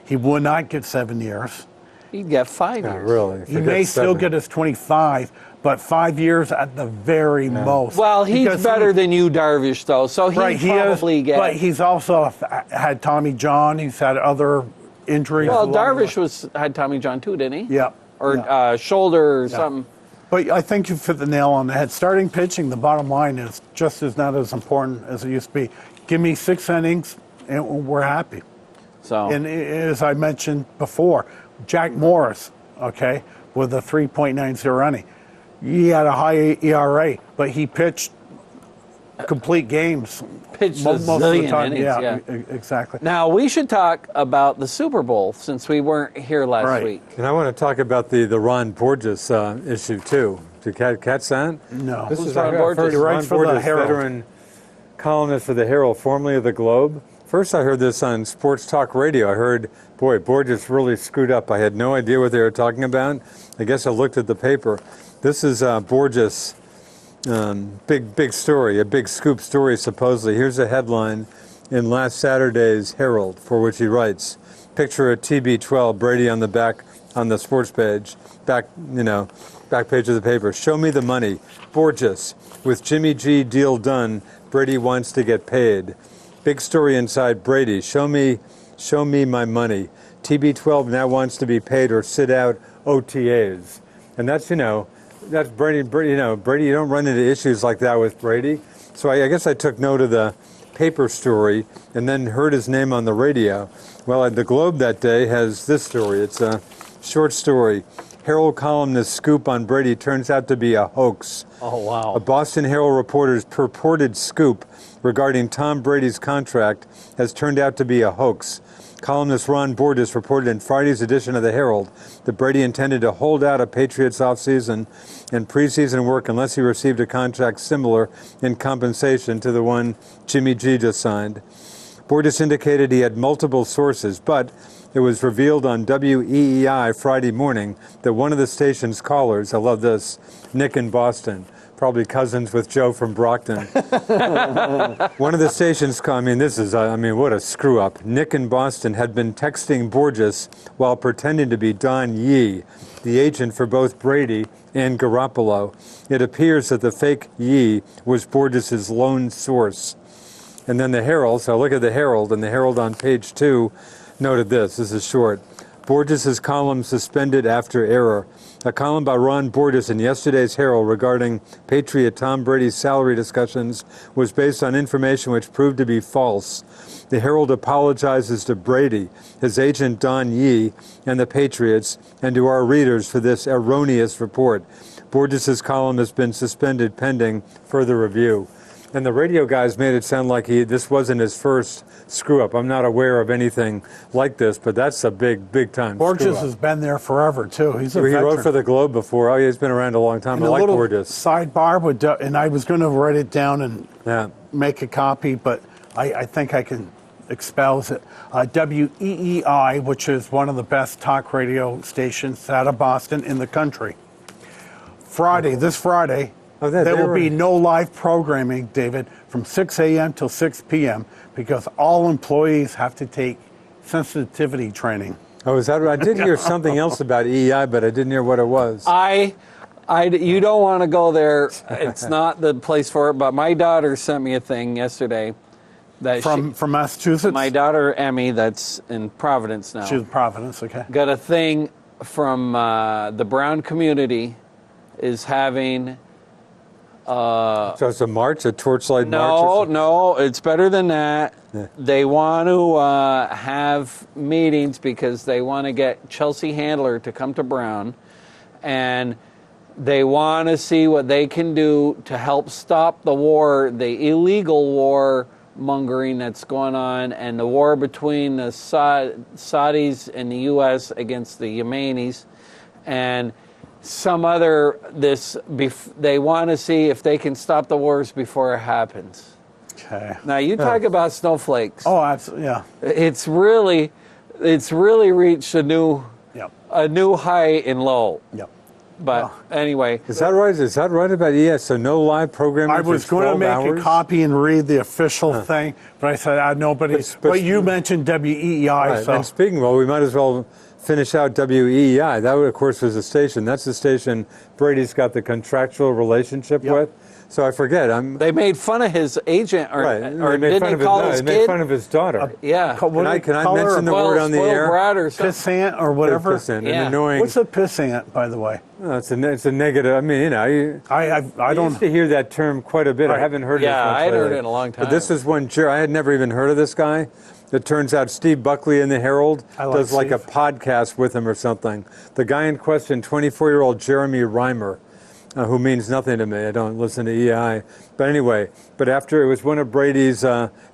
he would not get 7 years. He'd get 5 Yeah, years. really. He may still get his 25, but 5 years at the very most. Well, he's Because better than you, Darvish, though, so he probably get. But he's also had Tommy John. He's had other injuries. Well, Darvish had Tommy John too, didn't he? Yeah. Or shoulder or something. But I think you fit the nail on the head. Starting pitching, the bottom line is just not as important as it used to be. Give me 6 innings, and we're happy. So. And as I mentioned before, Jack Morris, okay, with a 3.90 inning. He had a high ERA, but he pitched complete games. Pitched most of the zillion time. innings, yeah. Exactly. Now, we should talk about the Super Bowl, since we weren't here last week. And I want to talk about the Ron Borges issue, too. Did you catch that? No. This Who's is Ron our Borges? first He writes for the Borges, Herald. veteran columnist for the Herald, formerly of the Globe. First, I heard this on Sports Talk Radio. I heard, boy, Borges really screwed up. I had no idea what they were talking about. I guess I looked at the paper. This is Borges' big story, a big scoop story, supposedly. Here's a headline in last Saturday's Herald, for which he writes, picture of TB12, Brady on the back, on the sports page, back page of the paper. Show me the money. Borges, with Jimmy G deal done, Brady wants to get paid. Big story inside Brady. Show me my money. TB12 now wants to be paid or sit out OTAs. And that's Brady. Brady, you don't run into issues like that with Brady. So I guess I took note of the paper story and then heard his name on the radio. Well, the Globe that day has this story. It's a short story. Herald columnist scoop on Brady turns out to be a hoax. Oh, wow. A Boston Herald reporter's purported scoop regarding Tom Brady's contract has turned out to be a hoax. Columnist Ron Borges reported in Friday's edition of the Herald that Brady intended to hold out a Patriots offseason and preseason work unless he received a contract similar in compensation to the one Jimmy G just signed. Borges indicated he had multiple sources, but it was revealed on WEEI Friday morning that one of the station's callers, I love this, Nick in Boston, probably cousins with Joe from Brockton. One of the stations, what a screw up. Nick in Boston had been texting Borges while pretending to be Don Yee, the agent for both Brady and Garoppolo. It appears that the fake Yee was Borges' lone source. And then the Herald, so look at the Herald, and the Herald on page 2 noted this. This is short. Borges' column suspended after error. A column by Ron Borges in yesterday's Herald regarding Patriot Tom Brady's salary discussions was based on information which proved to be false. The Herald apologizes to Brady, his agent Don Yee, and the Patriots, and to our readers for this erroneous report. Borges' column has been suspended pending further review. And the radio guys made it sound like this wasn't his first screw-up. I'm not aware of anything like this, but that's a big time Borges screw-up. has been there forever, too. He's a He veteran. wrote for the Globe before. Oh, yeah, he's been around a long time. And I like little Borges. sidebar, and I was going to write it down and Yeah. make a copy, but I think I can espouse it. WEEI, which is one of the best talk radio stations out of Boston in the country. This Friday, there will be no live programming, David, from 6 a.m. till 6 p.m. because all employees have to take sensitivity training. Oh, is that right? I did hear something else about EEI, but I didn't hear what it was. You don't want to go there. It's not the place for it. But my daughter sent me a thing yesterday. From Massachusetts? My daughter, Emmy, that's in Providence now. She's in Providence, okay. Got a thing from the Brown community is having... so it's a march, a torchlight march? No, it's better than that. Yeah. They want to have meetings because they want to get Chelsea Handler to come to Brown, and they want to see what they can do to help stop the war, the illegal war mongering that's going on, and the war between the Saudis and the U.S. against the Yemenis, and some other they want to see if they can stop the wars before it happens. Okay. Now you talk about snowflakes. Oh, absolutely. Yeah. It's really reached a new high and low. Yep. But anyway, is that right? Is that right about ES? So no live programming. I was going to make a copy and read the official thing, but I said nobody. But you mentioned WEEI, right. so. And speaking, we might as well finish out WEEI. That, of course, was a station. That's the station Brady's got the contractual relationship with. So I forget. They made fun of his agent, or they made fun of his daughter. Yeah. Can I mention the word on the air? Pissant or whatever. Pissant, annoying. What's a pissant, by the way? No, it's a negative. I mean, I used to hear that term quite a bit. Right. I haven't heard it. Yeah, I hadn't heard it in a long time. But this is one. I had never even heard of this guy. It turns out Steve Buckley in the Herald does like a podcast with him or something. The guy in question, 24-year-old Jeremy Reimer, who means nothing to me. I don't listen to EI. But anyway, after it was one of Brady's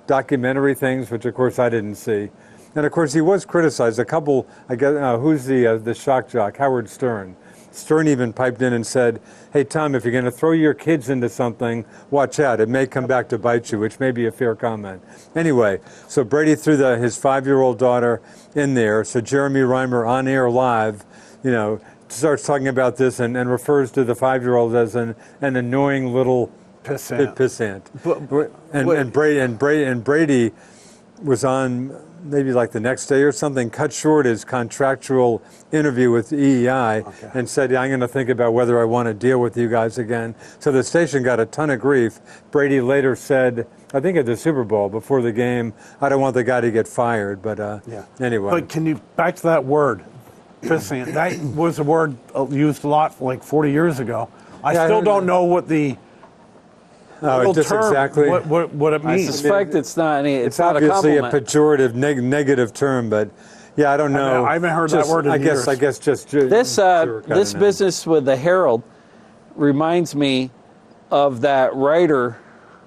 documentary things, which of course I didn't see. And of course he was criticized. A couple, I guess, who's the shock jock? Howard Stern. Stern even piped in and said, hey, Tom, if you're going to throw your kids into something, watch out. It may come back to bite you, which may be a fair comment. Anyway, so Brady threw his 5-year-old daughter in there. So Jeremy Reimer on air live, starts talking about this and refers to the 5-year-old as an annoying little pissant. And Brady was on maybe like the next day or something, cut short his contractual interview with EEI and said, I'm going to think about whether I want to deal with you guys again. So the station got a ton of grief. Brady later said, I think at the Super Bowl before the game, I don't want the guy to get fired. But anyway. But can you, back to that word, pissant, that was a word used a lot like 40 years ago. I still don't know what the... exactly what it means. I suspect it's not any. It's obviously a pejorative, negative term, but I don't know. I haven't heard that word in years. I guess just this business with the Herald reminds me of that writer.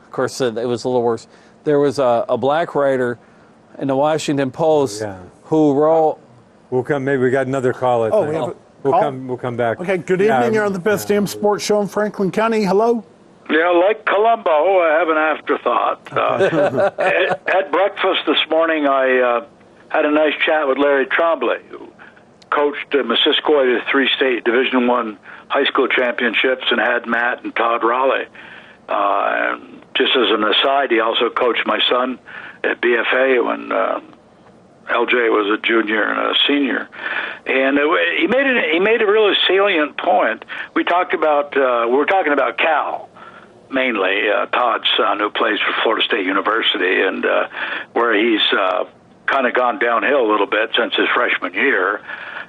Of course, it was a little worse. There was a black writer in the Washington Post who wrote. We'll come. Maybe we got another call. I think. We'll come back. Okay. Good evening. You're on the Best Damn Sports Show in Franklin County. Hello. Yeah, like Columbo, I have an afterthought. At breakfast this morning, I had a nice chat with Larry Trombley, who coached Missisquoi to 3 state Division I high school championships and had Matt and Todd Raleigh. And just as an aside, he also coached my son at BFA when LJ was a junior and a senior. And he made a really salient point. We were talking about Cal. Mainly Todd's son, who plays for Florida State University, and where he's kind of gone downhill a little bit since his freshman year,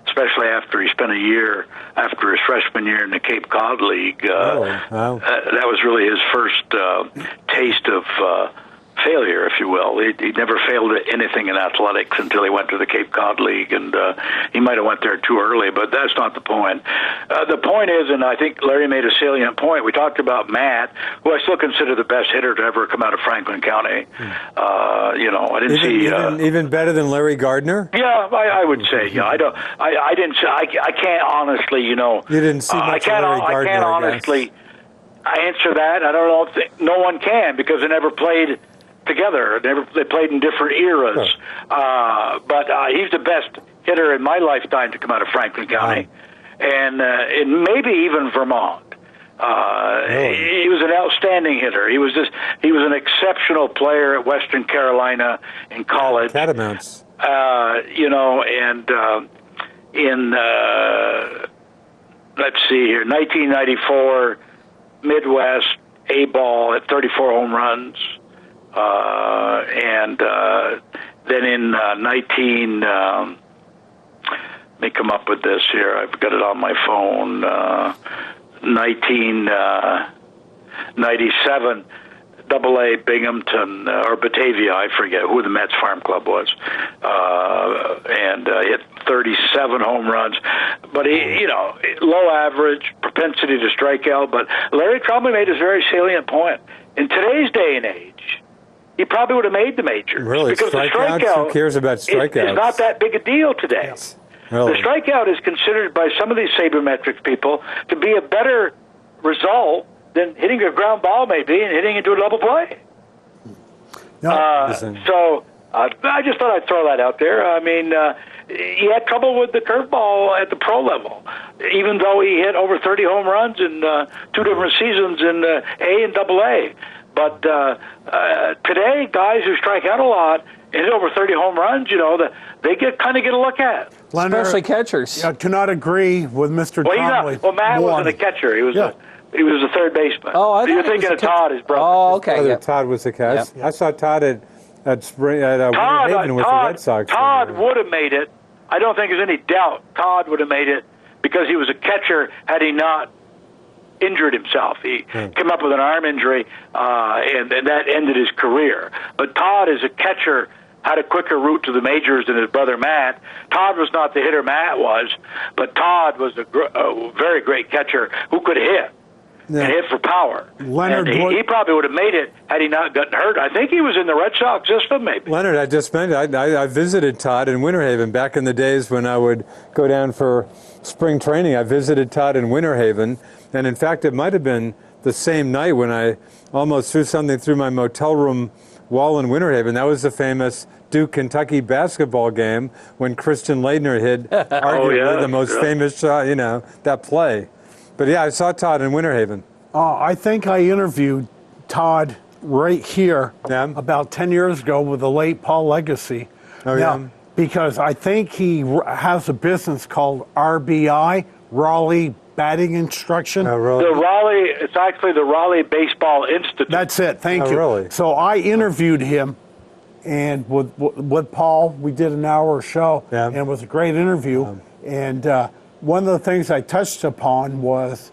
especially after he spent a year after his freshman year in the Cape Cod League. Wow. That was really his first taste of failure, if you will. He never failed at anything in athletics until he went to the Cape Cod League, and he might have went there too early, but that's not the point. The point is, and I think Larry made a salient point, we talked about Matt, who I still consider the best hitter to ever come out of Franklin County. I didn't see... even better than Larry Gardner? Yeah, I would say, yeah. I didn't say, I can't honestly, You didn't see much of Larry Gardner, I can't honestly answer that. I don't know if no one can, because they never played together. They played in different eras. Sure. But he's the best hitter in my lifetime to come out of Franklin County, and maybe even Vermont. Really? He was an outstanding hitter. He was an exceptional player at Western Carolina in college. Catamounts. In let's see here, 1994 Midwest A-ball at 34 home runs. Then in 19, let me come up with this here. I've got it on my phone. 1997, Double-A Binghamton or Batavia, I forget who the Mets farm club was, and hit 37 home runs. But he, low average, propensity to strike out. But Larry probably made a very salient point. In today's day and age, he probably would have made the majors. Really? Because the strikeout, who cares about strikeouts? It's not that big a deal today. Yes. Really? The strikeout is considered by some of these sabermetrics people to be a better result than hitting a ground ball maybe and hitting into a double play. So I just thought I'd throw that out there. I mean, he had trouble with the curveball at the pro level, even though he hit over 30 home runs in 2 different seasons in A and Double-A. But today, guys who strike out a lot and hit over 30 home runs, they get a look at. Leonard, especially catchers. Cannot agree with Mr. Tomley. Matt wasn't a catcher. He was a third baseman. Oh, I You're thinking of Todd, his brother. Oh, okay. Yep. Todd was the catcher. Yep. I saw Todd at Winter Haven with the Red Sox. Todd would have made it. I don't think there's any doubt Todd would have made it because he was a catcher had he not injured himself. He came up with an arm injury, and that ended his career. But Todd, as a catcher, had a quicker route to the majors than his brother Matt. Todd was not the hitter Matt was, but Todd was a very great catcher who could hit. And hit for power. Leonard, he probably would have made it had he not gotten hurt. I think he was in the Red Sox system, maybe. Leonard, I just mentioned, I visited Todd in Winter Haven back in the days when I would go down for spring training. I visited Todd in Winter Haven, and in fact, it might have been the same night when I almost threw something through my motel room wall in Winter Haven. That was the famous Duke-Kentucky basketball game when Christian Laettner hit arguably the most famous shot, that play. But yeah, I saw Todd in Winter Haven. I think I interviewed Todd right here about 10 years ago with the late Paul Legacy. Because I think he has a business called RBI, Raleigh Batting Instruction. It's actually the Raleigh Baseball Institute. That's it, thank you. Really? So I interviewed him, and with Paul, we did an hour show, and it was a great interview. And one of the things I touched upon was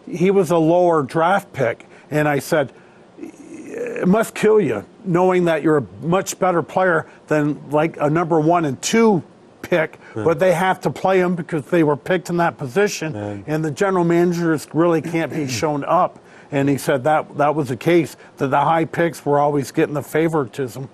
he was a lower draft pick, and I said, it must kill you knowing that you're a much better player than like a number 1 and 2 pick, but they have to play him because they were picked in that position, and the general managers really can't be shown up. And he said that was the case, that the high picks were always getting the favoritism.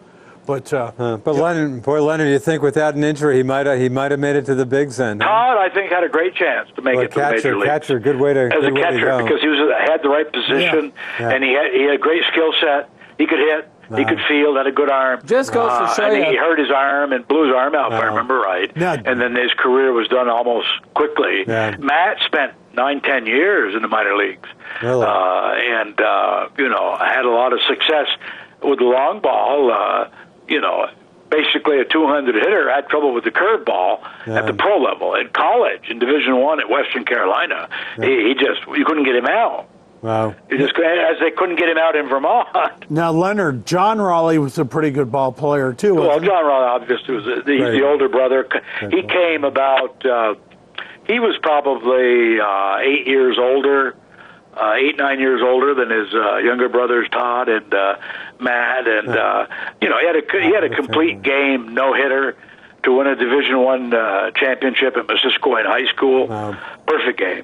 But Leonard, you think without an injury he might have made it to the bigs then? Todd, I think, had a great chance to make it to the major leagues. Catcher, good way to as a catcher because he had the right position and he had a great skill set. He could hit, he could field, had a good arm. Just goes to show you. He hurt his arm and blew his arm out, if I remember right. And then his career was done almost quickly. Matt spent 9-10 years in the minor leagues, really? And had a lot of success with the long ball. Basically a 200 hitter, had trouble with the curveball at the pro level. In college, in Division I at Western Carolina, you couldn't get him out. Wow. As they couldn't get him out in Vermont. Now, Leonard, John Raleigh was a pretty good ball player, too. Well, John Raleigh obviously was the older brother. He came about, he was probably 8 years older, 9 years older than his younger brothers, Todd and Matt. And, he had a complete game, no-hitter, to win a Division I championship at Missisquoi in high school. Wow. Perfect game.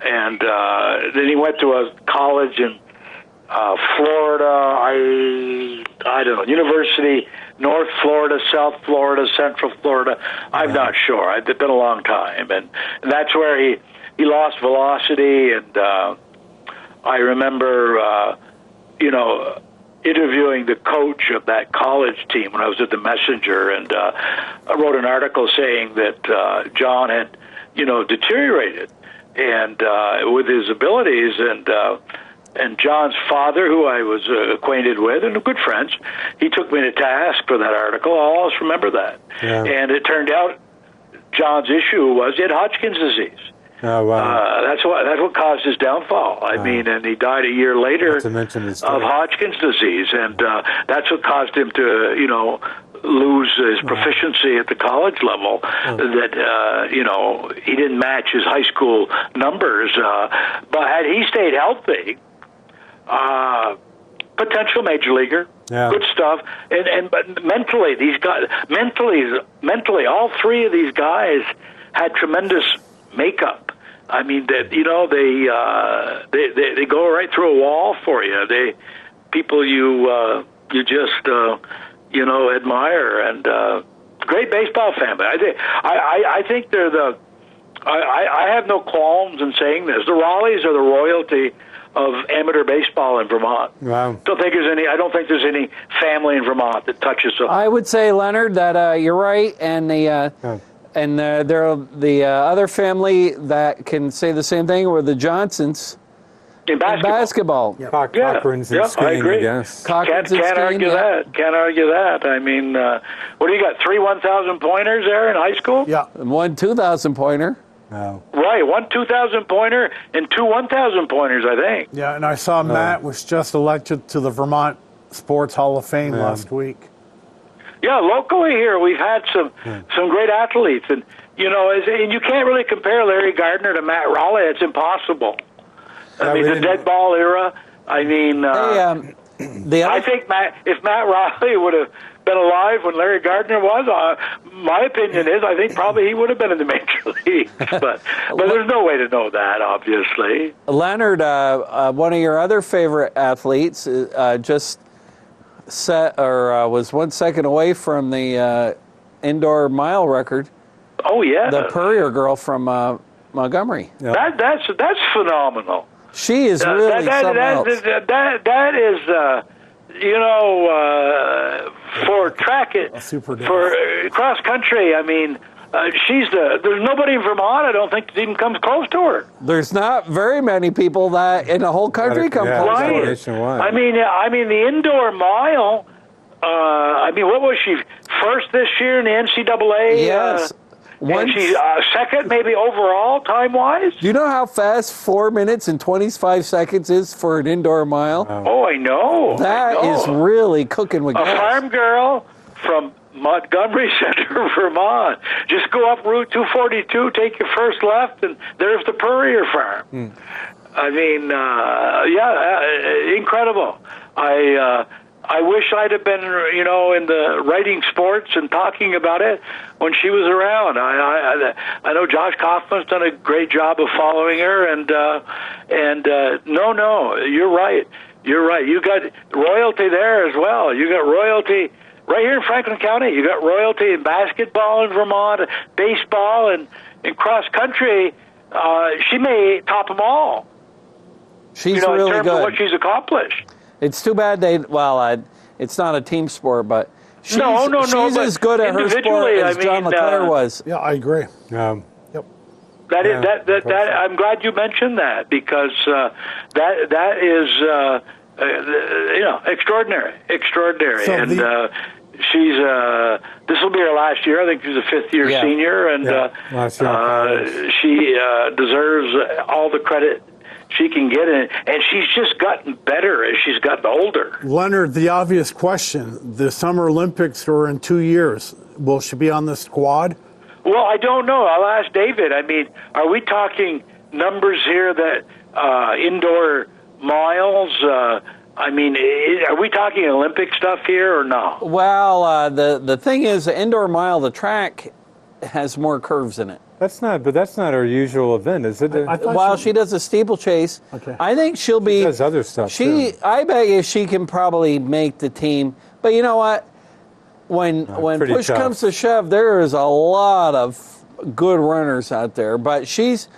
And then he went to a college in Florida, I don't know, University, North Florida, South Florida, Central Florida. I'm not sure. It's been a long time. And that's where he lost velocity. And I remember, interviewing the coach of that college team when I was at the Messenger, and I wrote an article saying that John had, deteriorated and with his abilities, and John's father, who I was acquainted with and good friends, he took me to task for that article. I'll always remember that. Yeah. And it turned out John's issue was he had Hodgkin's disease. Oh, wow. That's what caused his downfall. I mean, and he died a year later of Hodgkin's disease, and that's what caused him to, lose his proficiency at the college level. That he didn't match his high school numbers. But had he stayed healthy, potential major leaguer, good stuff. But mentally, these guys, mentally, all three of these guys had tremendous makeup. I mean, that they go right through a wall for you. People you just admire, and great baseball family. I think they're I have no qualms in saying this. The Raleighs are the royalty of amateur baseball in Vermont. Wow. I don't think there's any family in Vermont that touches them. I would say, Leonard, that you're right, and the other family that can say the same thing were the Johnsons. In basketball. Yeah. Cochrans and skiing, I agree. I guess. Can't argue that. Can't argue that. I mean, what do you got, 3 1,000-pointers there in high school? Yeah. And 1 2,000-pointer. Wow. Right, 1 2,000-pointer and 2 1,000-pointers, I think. Yeah, and I saw Matt was just elected to the Vermont Sports Hall of Fame last week. Yeah, locally here we've had some great athletes, and and you can't really compare Larry Gardner to Matt Raleigh. It's impossible. I mean, the dead ball era. I mean, I think if Matt Raleigh would have been alive when Larry Gardner was, my opinion is I think probably he would have been in the major leagues. But there's no way to know that, obviously. Leonard, one of your other favorite athletes, just was 1 second away from the indoor mile record. Oh yeah, the Purrier girl from Montgomery. Yep. That's phenomenal. She is really something else. That is, for track it, for cross country. I mean, there's nobody in Vermont, I don't think, that even comes close to her. There's not very many people that in the whole country come close to her. I mean, the indoor mile. What was she, first this year in the NCAA? Yes. And she's second, maybe overall, time-wise. Do you know how fast 4 minutes and 25 seconds is for an indoor mile? Oh, I know. That is really cooking with gas. A farm girl from Montgomery Center, Vermont. Just go up Route 242, take your first left, and there's the Purrier farm. I mean, incredible. I wish I'd have been, in the writing sports and talking about it when she was around. I know Josh Kaufman's done a great job of following her, and no, you're right. You're right. You got royalty there as well. You got royalty right here in Franklin County. You got royalty in basketball in Vermont, baseball, and in cross country. She may top them all. She's really in terms good. of what she's accomplished. It's too bad it's not a team sport, but she's as good at her sport as John LeClaire was. Yeah, I agree. Yep. That I'm glad you mentioned that, because that is extraordinary. So and she's this will be her last year. I think she's a fifth-year senior, and she deserves all the credit she can get in. And she's just gotten better as she's gotten older. Leonard, the obvious question, the Summer Olympics are in 2 years. Will she be on the squad? Well, I don't know. I'll ask David. I mean, are we talking numbers here that indoor miles? I mean, are we talking Olympic stuff here or no? Well, the thing is, the indoor mile, the track has more curves in it. That's not her usual event, is it? Well, she does a steeplechase. Okay. I think she'll be. She does other stuff too. I bet you she can probably make the team. But you know what? When push tough. comes to shove, there is a lot of good runners out there. But she's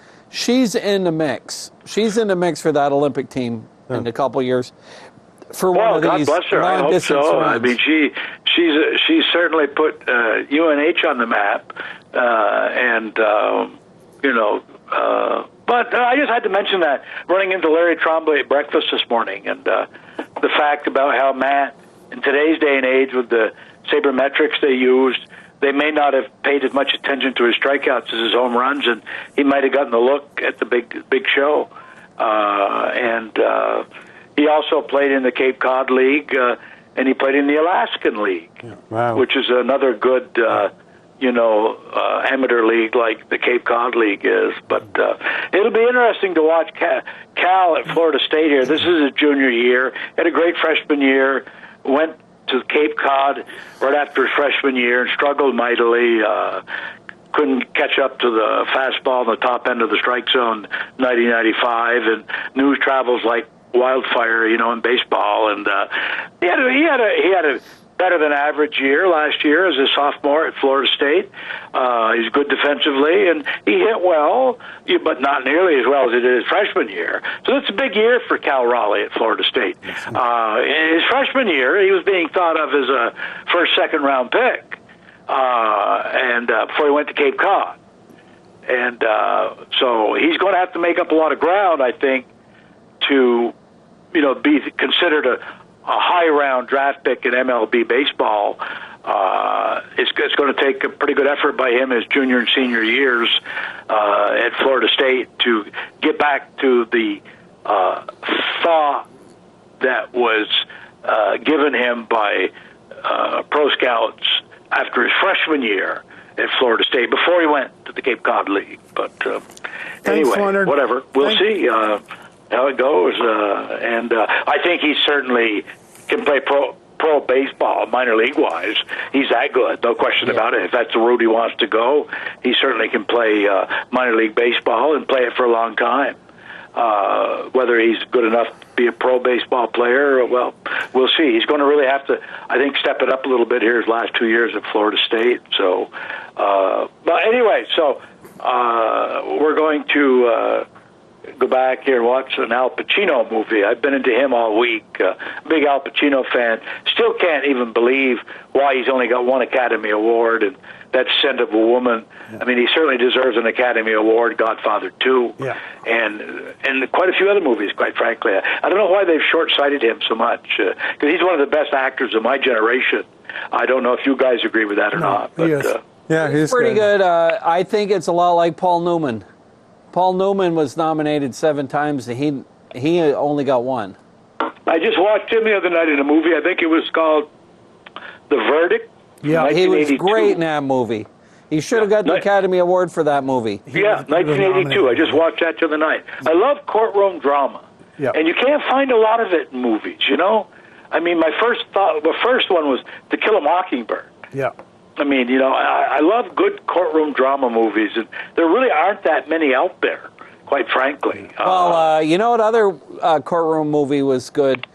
in the mix. She's in the mix for that Olympic team in a couple years. For one of God these bless her. I hope long-distance so. runs. I mean, she's certainly put UNH on the map, But I just had to mention that running into Larry Trombley at breakfast this morning, and the fact about how Matt, in today's day and age, with the sabermetrics they used, they may not have paid as much attention to his strikeouts as his home runs, and he might have gotten the look at the big show. He also played in the Cape Cod League, and he played in the Alaskan League, which is another good, amateur league like the Cape Cod League is. But it'll be interesting to watch Cal at Florida State here. This is his junior year. Had a great freshman year. Went to Cape Cod right after his freshman year and struggled mightily. Couldn't catch up to the fastball in the top end of the strike zone 90-95, and news travels like wildfire, in baseball. And he had a better than average year last year as a sophomore at Florida State. He's good defensively, and he hit well, but not nearly as well as he did his freshman year. So it's a big year for Cal Raleigh at Florida State. In his freshman year, he was being thought of as a first, second round pick, and before he went to Cape Cod. And so he's going to have to make up a lot of ground, I think, to be considered a high round draft pick in MLB baseball. It's going to take a pretty good effort by him his junior and senior years at Florida State to get back to the thaw that was given him by pro scouts after his freshman year at Florida State before he went to the Cape Cod League. But anyway, Leonard. Whatever. We'll see how it goes. And I think he certainly can play pro baseball, minor league wise. He's that good, no question about it. If that's the route he wants to go, he certainly can play minor league baseball and play it for a long time. Whether he's good enough to be a pro baseball player, well, we'll see. He's going to really have to, I think, step it up a little bit here his last 2 years at Florida State. So, but anyway, so we're going to go back here and watch an Al Pacino movie. I've been into him all week. Big Al Pacino fan. Still can't even believe why he's only got one Academy Award, and that's Scent of a Woman. Yeah. I mean, he certainly deserves an Academy Award, Godfather 2, and quite a few other movies, quite frankly. I don't know why they've short-sighted him so much, because he's one of the best actors of my generation. I don't know if you guys agree with that or not. But, he's pretty good. I think it's a lot like Paul Newman. Paul Newman was nominated 7 times, and he only got 1. I just watched him the other night in a movie. I think it was called The Verdict. Yeah, he was great in that movie. He should have got the Academy Award for that movie. 1982. I just watched that the other night. I love courtroom drama, and you can't find a lot of it in movies. I mean, the first one was To Kill a Mockingbird. Yeah. I mean, I love good courtroom drama movies, and there really aren't that many out there, quite frankly. Well, you know what other courtroom movie was good?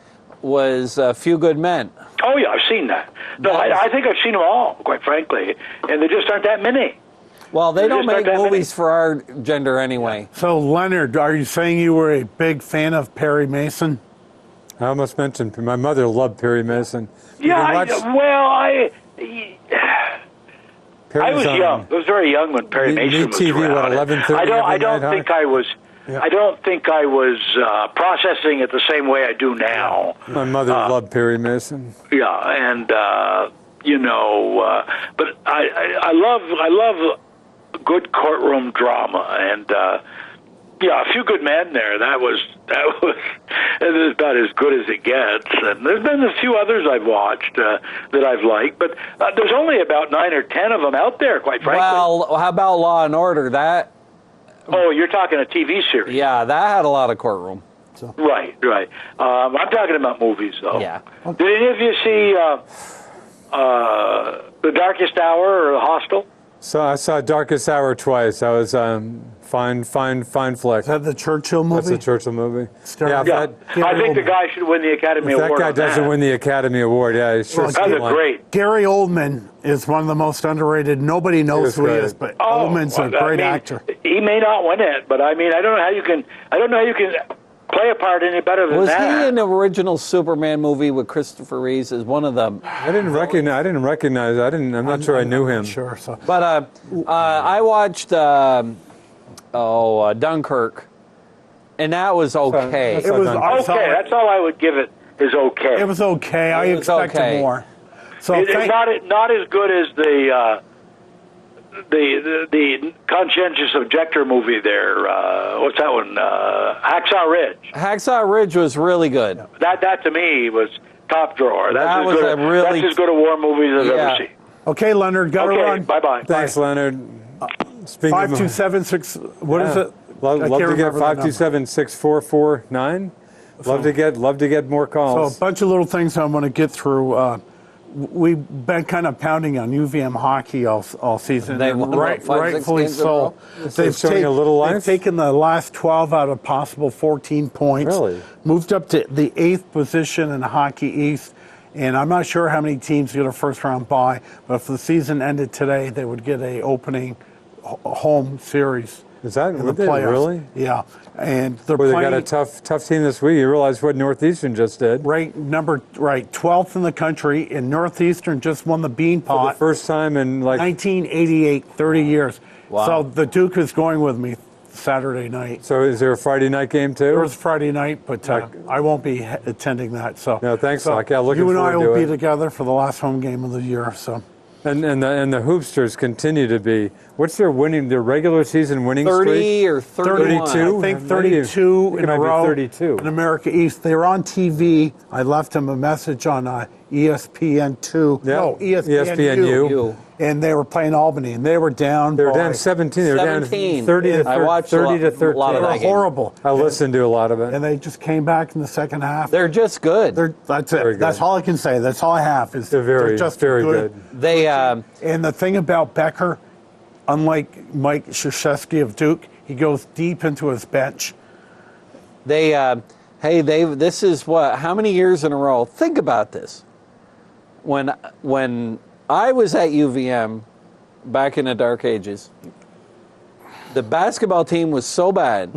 Was Few Good Men. Oh, yeah, I've seen that. No, I think I've seen them all, quite frankly, and there just aren't that many. Well, they don't make movies for our gender anyway. So, Leonard, are you saying you were a big fan of Perry Mason? I almost mentioned my mother loved Perry Mason. Yeah, I was young. I was very young when Perry Mason was around. 11:30 I don't think I was. Yeah. I don't think I was processing it the same way I do now. My mother loved Perry Mason. Yeah, and but I love good courtroom drama, and Yeah, a few good men there. That was about as good as it gets. And there's been a few others I've watched that I've liked, but there's only about 9 or 10 of them out there, quite frankly. Well, how about Law and Order? That. Oh, you're talking a TV series. Yeah, that had a lot of courtroom. So. Right. I'm talking about movies, though. Yeah. Did any of you see The Darkest Hour or The Hostel? So I saw Darkest Hour twice. That was fine flick. Is that the Churchill movie? That's a Churchill movie. Yeah, I think the guy should win the Academy If Award. that guy doesn't win the Academy Award, yeah, he's sure. That's great. Gary Oldman is one of the most underrated. Nobody knows who he is, but Oldman's a great actor. He may not win it, but I don't know how you can play a part any better than Was that. he in the original Superman movie with Christopher Reeves as one of them? I didn't recognize. I'm not sure I knew him. Sure. So. But I watched Dunkirk, and that was okay. It was okay. That's all I would give it. Is okay. It was okay. I expected okay. more. So It's not as good as the conscientious objector movie there. What's that one? Hacksaw Ridge. Hacksaw Ridge was really good. That to me was top drawer. That's as good a war movie as I've ever seen. Okay, Leonard, got to run. Bye. Thanks, Leonard. 5276. What is it? Love to get 527-6449. Love to get more calls. So a bunch of little things I want to get through. We've been kind of pounding on UVM hockey all season. They won, rightfully so. They've showing a little life. They've taken the last 12 out of possible 14 points. Really? Moved up to the 8th position in Hockey East. And I'm not sure how many teams get a first-round bye, but if the season ended today, they would get a opening home series. Is that in the playoffs? Really? Yeah, and they're they playing. Got a tough team this week. You realize what Northeastern just did? 12th in the country, and Northeastern just won the Bean Pot for the first time in 1988, 30 years. Wow. So the Duke is going with me Saturday night. So is there a Friday night game too? There's Friday night, but I won't be attending that. So no, thanks, Doc. Yeah, looking you and forward I will to be it. together for the last home game of the year. So. And the Hoopsters continue to be. What's their regular season winning 30 streak? or 31? 32. I think 32 in a row. 32 in America East. They were on TV. I left them a message on ESPN2. Yeah. No, ESPNU. And they were playing Albany, and they were down. They were down 17. They were down 30 to 13. I watched 30 to 13. A lot of that game. Horrible. I listened to a lot of it. And they just came back in the second half. They're just good. That's it. Very That's good. all I can say. That's all I have. They're just very good. They and the thing about Becker, unlike Mike Krzyzewski of Duke, he goes deep into his bench. This is how many years in a row? Think about this. When I was at UVM back in the dark ages, the basketball team was so bad,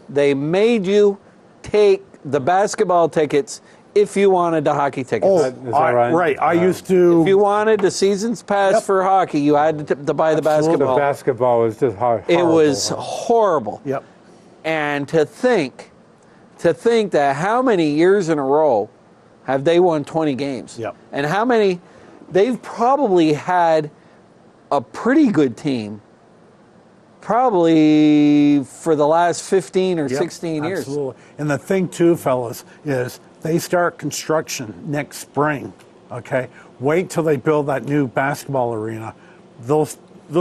they made you take the basketball tickets if you wanted the hockey tickets. Oh, Is that right? Right. I used to. If you wanted the season's pass for hockey, you had to buy the basketball. The basketball was just horrible. It was horrible. Yep. And to think that how many years in a row have they won 20 games? Yep. And how many, they've probably had a pretty good team probably for the last 15 or 16 years. Absolutely. And the thing too, fellas, is they start construction next spring, okay? Wait till they build that new basketball arena. They'll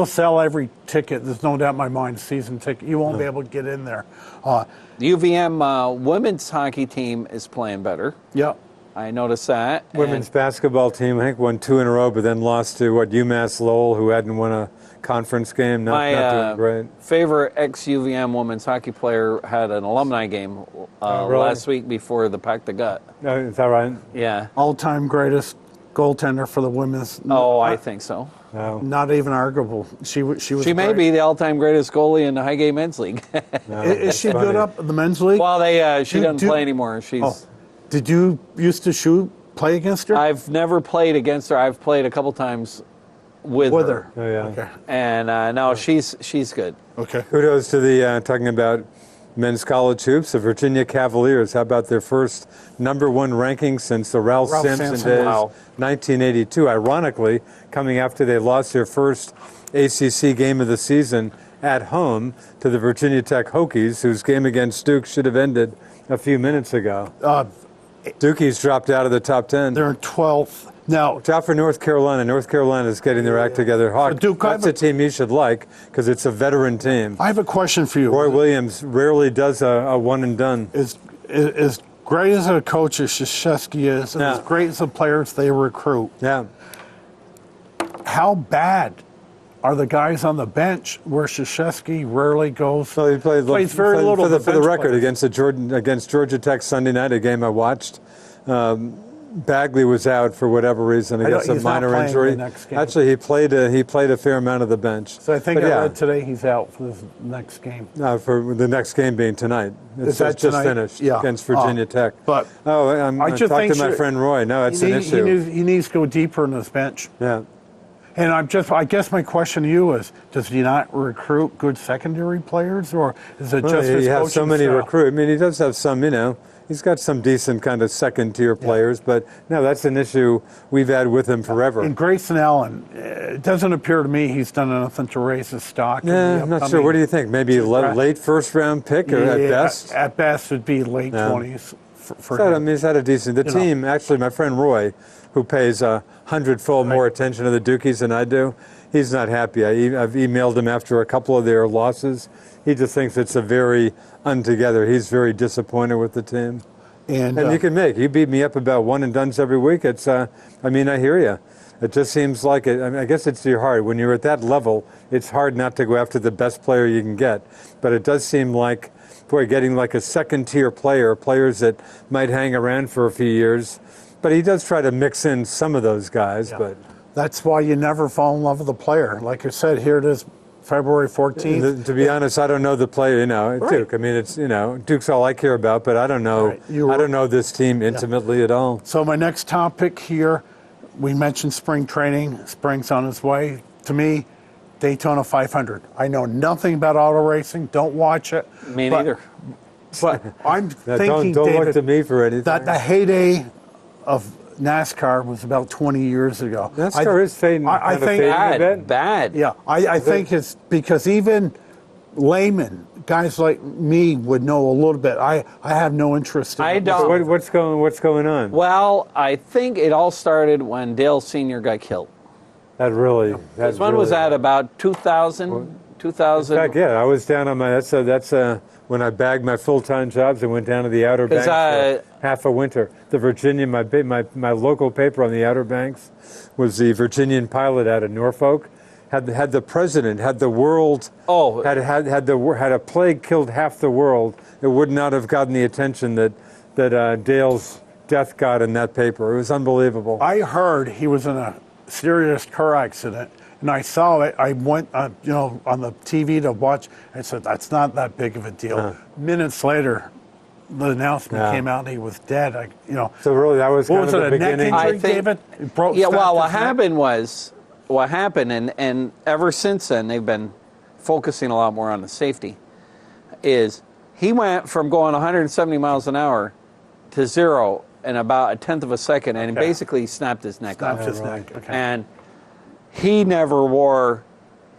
sell every ticket. There's no doubt in my mind, a season ticket. You won't be able to get in there. The UVM women's hockey team is playing better. Yep. I noticed that. Women's basketball team, I think, won 2 in a row, but then lost to UMass Lowell, who hadn't won a conference game. Not doing great. Favorite ex-UVM women's hockey player had an alumni game really? last week before the Pack the Gut. Is that right? Yeah. All-time greatest goaltender for the women's. I think so. No. Not even arguable. She was. She may great. be the all-time greatest goalie in the Highgate Men's League. No, Is she funny. good up in the men's league? Well, she doesn't play anymore. She's. Did you used to play against her? I've never played against her. I've played a couple times with her. Oh, yeah. Okay. And no, she's good. Okay. Kudos to the, talking about men's college hoops, the Virginia Cavaliers. How about their first #1 ranking since the Ralph Sampson days, Wow. 1982. Ironically, coming after they lost their first ACC game of the season at home to the Virginia Tech Hokies, whose game against Duke should have ended a few minutes ago. Dukies dropped out of the top 10. They're in 12th. Now, watch out for North Carolina. North Carolina is getting their act together. Hawk, Duke, that's a team you should like because it's a veteran team. I have a question for you. Roy Williams rarely does a one and done. As great as a coach as Krzyzewski is, and as great as the players they recruit, how bad are the guys on the bench where Krzyzewski rarely goes? So he plays very little. For the record, against Georgia Tech Sunday night, a game I watched, Bagley was out for whatever reason. I guess a minor injury. Actually, he played a fair amount of the bench. So I think I read today he's out for the next game. For the next game being tonight. It's just finished against Virginia Tech. But I'm talking to my friend Roy. No, it's an issue. He needs to go deeper in his bench. Yeah. And I guess my question to you is, does he not recruit good secondary players, or is it just his coaching He has so many style? recruits. I mean, he does have some, he's got some decent kind of second-tier players, but no, that's an issue we've had with him forever. And Grayson Allen, it doesn't appear to me he's done anything to raise his stock. Yeah, I'm not sure. What do you think? Maybe a late first-round pick, or at best? At best, it'd be late 20s for him. I mean, he's had a decent. The team, actually, my friend Roy, who pays 100-fold more attention to the Dukies than I do, he's not happy. I've emailed him after a couple of their losses. He just thinks it's a very untogether. He's very disappointed with the team. And you beat me up about one and dones every week. It's, I hear you. It just seems like it. I guess it's your heart. When you're at that level, it's hard not to go after the best player you can get. But it does seem like, getting like a second-tier players that might hang around for a few years. But he does try to mix in some of those guys. But that's why you never fall in love with a player. Like I said, here it is, February 14th. To be honest, I don't know the player. Duke. I mean, it's Duke's all I care about. But I don't know. I don't know this team intimately at all. So my next topic here, we mentioned spring training. Spring's on its way. To me, Daytona 500. I know nothing about auto racing. Don't watch it. Me neither. But I'm thinking, don't David, look to me for anything. that the heyday of NASCAR was about 20 years ago. NASCAR is fading. I think bad. Yeah, I think it's because even laymen, guys like me, would know a little bit. I have no interest in it. I don't. What's going on? Well, I think it all started when Dale Sr. got killed. When was that? About 2000? 2000? In fact, I was down on my. That's when I bagged my full-time jobs and went down to the Outer Banks for half a winter. The Virginia, my local paper on the Outer Banks was the Virginian Pilot out of Norfolk. Had the president, had the world, had a plague killed half the world, it would not have gotten the attention that Dale's death got in that paper. It was unbelievable. I heard he was in a serious car accident, and I saw it. I went, on the TV to watch. I said, "That's not that big of a deal." Minutes later, the announcement came out, and he was dead. So really, that was kind of the Neck beginning. injury, David? What happened, and ever since then, they've been focusing a lot more on the safety, is he went from going 170 miles an hour to zero in about a tenth of a second, and he basically snapped his neck off. And he never wore,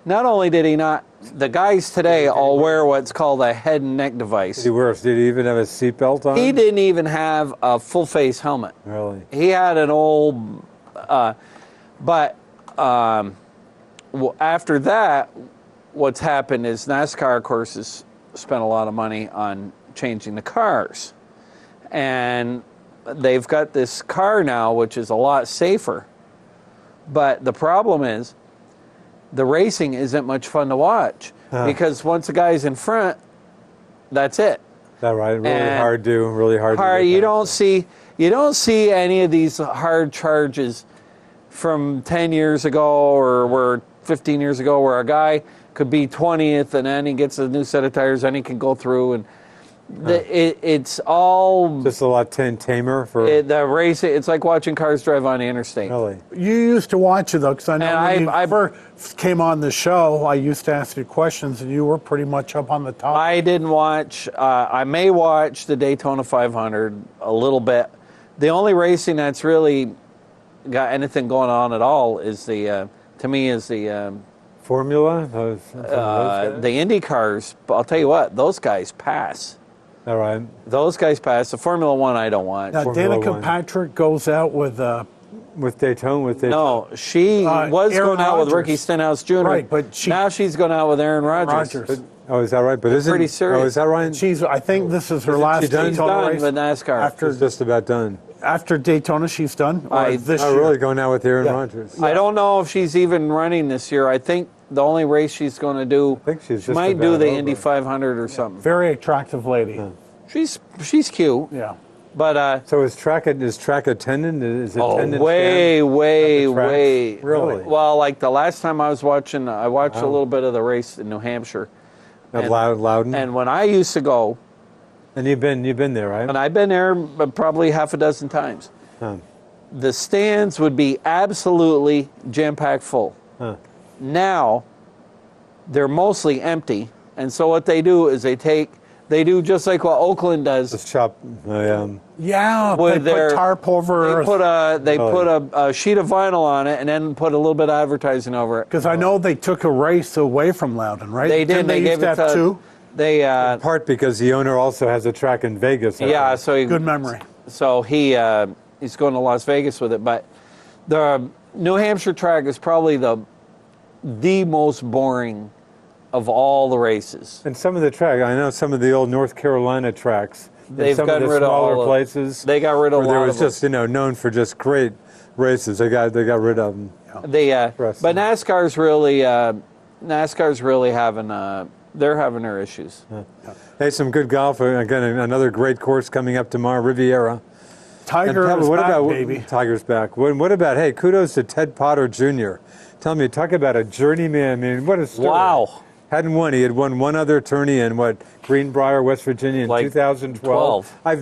not only did he not, the guys today all wear what's called a head and neck device. Did he even have a seatbelt on? He didn't even have a full face helmet. Really? He had an old, after that, what's happened is NASCAR, of course, has spent a lot of money on changing the cars. And they've got this car now, which is a lot safer. But the problem is, the racing isn't much fun to watch because once the guy's in front, that's it. That right? Really hard. You don't see any of these hard charges from 10 years ago or 15 years ago where a guy could be 20th and then he gets a new set of tires and he can go through and it's all just a lot tamer for the racing. It's like watching cars drive on the interstate. Really? You used to watch it though, because I know when you first came on the show, I used to ask you questions, and you were pretty much up on the top. I didn't watch. I may watch the Daytona 500 a little bit. The only racing that's really got anything going on at all is the 4 Formula? The Indy cars, I'll tell you what, those guys pass. All right. Those guys pass. The Formula One I don't want. Now, Formula Danica One. Patrick goes out with Daytona. No, she was Aaron going out with Rodgers. Ricky Stenhouse Jr. Right, but now she's going out with Aaron Rodgers. Oh, is that right? But isn't pretty serious. Oh, is that right? I think this is her Isn't last she done? She's Daytona done race. with NASCAR. She's just about done. After Daytona, she's done. Or this Oh, year? really? Going out with Aaron Yeah. Rodgers? I don't know if she's even running this year. I think the only race she's going to do, I think she's she just might do about the over. Indy 500 or something. Very attractive lady. She's cute, Yeah. but So is track attendant? Is attendant way, stand way, at the tracks? way. Really? Well, like the last time I was watching, I watched a little bit of the race in New Hampshire. At Loudon? And when I used to go, And you've been there, right? and I've been there probably half a dozen times, Huh. the stands would be absolutely jam-packed full. Huh. Now, they're mostly empty. And so what they do is they do just like what Oakland does. Just chop. Yeah, With they their- put tarp over. They put a sheet of vinyl on it and then put a little bit of advertising over it. Because I know they took a race away from Loudon, right? They did. Didn't They used gave to it have to two. They In part because the owner also has a track in Vegas. I yeah. think. So he, Good memory. So he's going to Las Vegas with it. But the New Hampshire track is probably the most boring of all the races. And some of the track, I know some of the old North Carolina tracks. They've some gotten of the rid of smaller all of- places. They got rid of a where there lot was of them. just known for just great races. They got rid of them. But NASCAR's really having they're having their issues. Hey, some good golf. Again, another great course coming up tomorrow, Riviera. Tiger And is what back, about baby. Tiger's back? What about? Hey, kudos to Ted Potter Jr. Tell me, talk about a journeyman. I mean, what a story. Wow. Hadn't won. He had won one other tourney in Greenbrier, West Virginia in Like 2012. I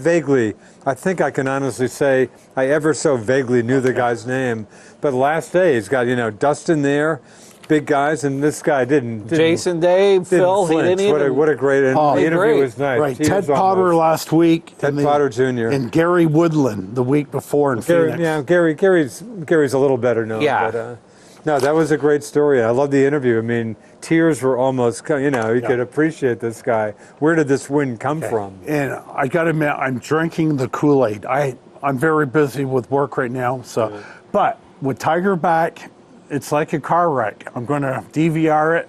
think I can honestly say I ever so vaguely knew the guy's name. But last day he's got Dustin there, big guys, and this guy didn't Jason Day, didn't Phil, he flinch. didn't even. What a great the interview great. was nice. Right, Tears Ted Potter almost. last week. Ted and Potter Jr. And Gary Woodland the week before in Phoenix. Yeah, Gary's a little better known. Yeah. But, no, that was a great story. I love the interview. I mean, tears were almost, you could appreciate this guy. Where did this win come from? And I got to admit, I'm drinking the Kool-Aid. I'm very busy with work right now. So, but with Tiger back, it's like a car wreck. I'm going to DVR it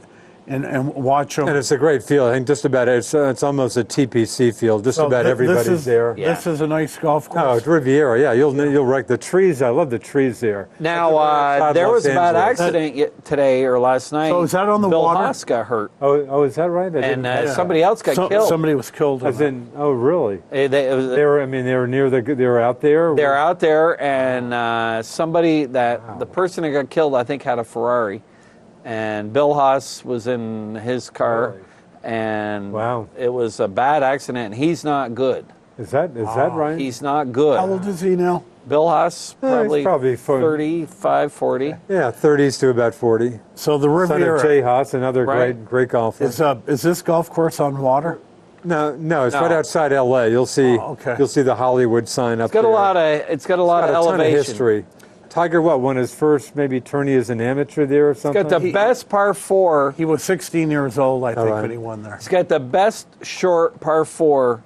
and watch them. And it's a great field. I think just about it's almost a TPC field. Just about everybody's there. This is a nice golf course. Oh, it's Riviera. Yeah, you'll wreck the trees. I love the trees there. Now, there was a bad accident today or last night. So is that on the Bill water? Haas got hurt. Oh, is that right? And somebody else got killed. Somebody was killed. As in, oh, really? They were near they were out there. They're out there, and the person that got killed, I think, had a Ferrari, and Bill Haas was in his car, and it was a bad accident. And he's not good. Is that right? He's not good. How old is he now? Bill Haas, He's probably 35, 40. Yeah, 30s to about 40. So the Son of Riviera Jay Haas, another Right. great golfer. is this golf course on water? No, it's No. right outside L.A. You'll see. okay. You'll see the Hollywood sign up It's got there. a lot of Ton elevation. of history. Tiger, won his first maybe tourney as an amateur there or something? It's got the best par 4. He was 16 years old, I think, right. when he won there. It's got the best short par 4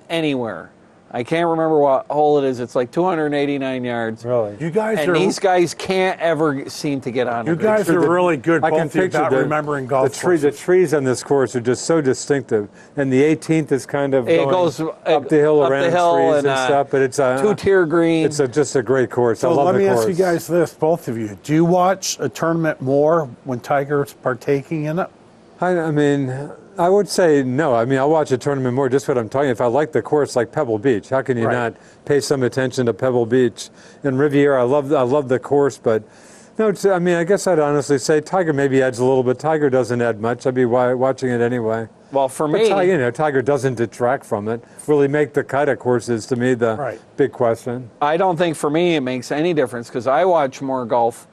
anywhere. I can't remember what hole it is. It's like 289 yards. Really? You guys And are these guys can't ever seem to get on you it. guys are really good. I can Both of you picture about the, remembering golf the courses. trees on this course are just so distinctive, and the 18th is kind of It going goes up the hill up around the hill trees and, and, stuff. But it's a 2-tier green. It's just a great course. I So love let the me course. ask you guys this, both of you. Do you watch a tournament more when Tiger's partaking in it? I mean, I would say no. I mean, I'll watch a tournament more. Just what I'm talking. If I like the course, like Pebble Beach, how can you not pay some attention to Pebble Beach and Riviera? I love the course, but no. I mean, I guess I'd honestly say Tiger maybe adds a little bit. Tiger doesn't add much. I'd be watching it anyway. Well, for But me, Tiger doesn't detract from it. Will he make the cut? Of course, is to me the big question. I don't think for me it makes any difference because I watch more golf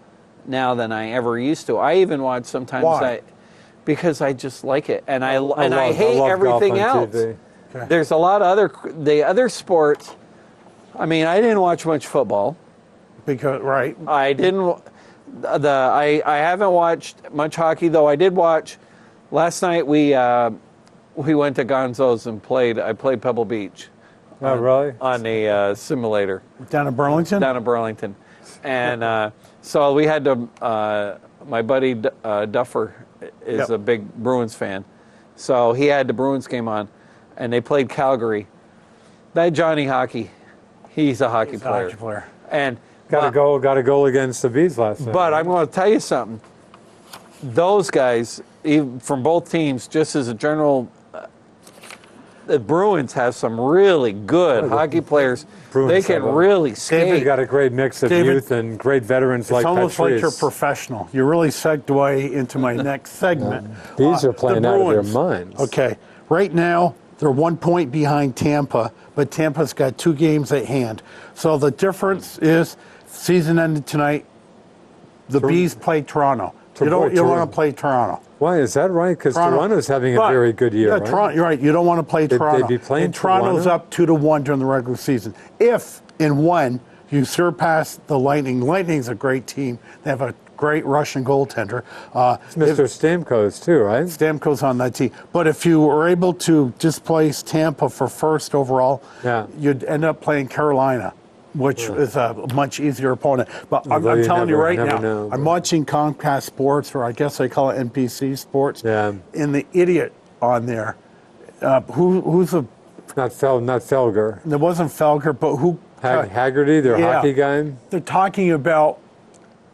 now than I ever used to. I even watch sometimes. Why? Because I just like it, and I love hate golf everything on else. TV. Okay. There's a lot of the other sports. I mean, I didn't watch much football. Because I didn't. I haven't watched much hockey, though. I did watch last night. We went to Gonzo's and played. I played Pebble Beach. Oh, really? On a simulator. Down in Burlington? Down in Burlington. And so we had to, my buddy Duffer is a big Bruins fan. So he had the Bruins game on, and they played Calgary. That Johnny Hockey, he's a hockey player. And got a goal against the Bees last night. But I'm going to tell you something. Those guys, even from both teams, just as a general, the Bruins have some really good hockey players. They can really skate. David got a great mix of youth and great veterans like Patrice. It's almost like you're professional. You really segued into my next segment. Bees are playing out of their minds. Okay. Right now, they're 1 point behind Tampa, but Tampa's got 2 games at hand. So the difference is season ended tonight. The Bees play Toronto. You don't want to play Toronto. Why is that right? Because Toronto's having a very good year, right? Toronto, you're right. You don't want to play Toronto. They'd be playing and Toronto's Toronto? up 2-1 during the regular season. If in one you surpass the Lightning, Lightning's a great team. They have a great Russian goaltender. It's Mr. Stamkos too, right? Stamkos on that team. But if you were able to displace Tampa for first overall, you'd end up playing Carolina, which is a much easier opponent. But I'm telling you right now, I'm watching Comcast Sports, or I guess I call it NBC Sports, and the idiot on there, who's a... Not Felger. It wasn't Felger, but who... Haggerty, their hockey guy? They're talking about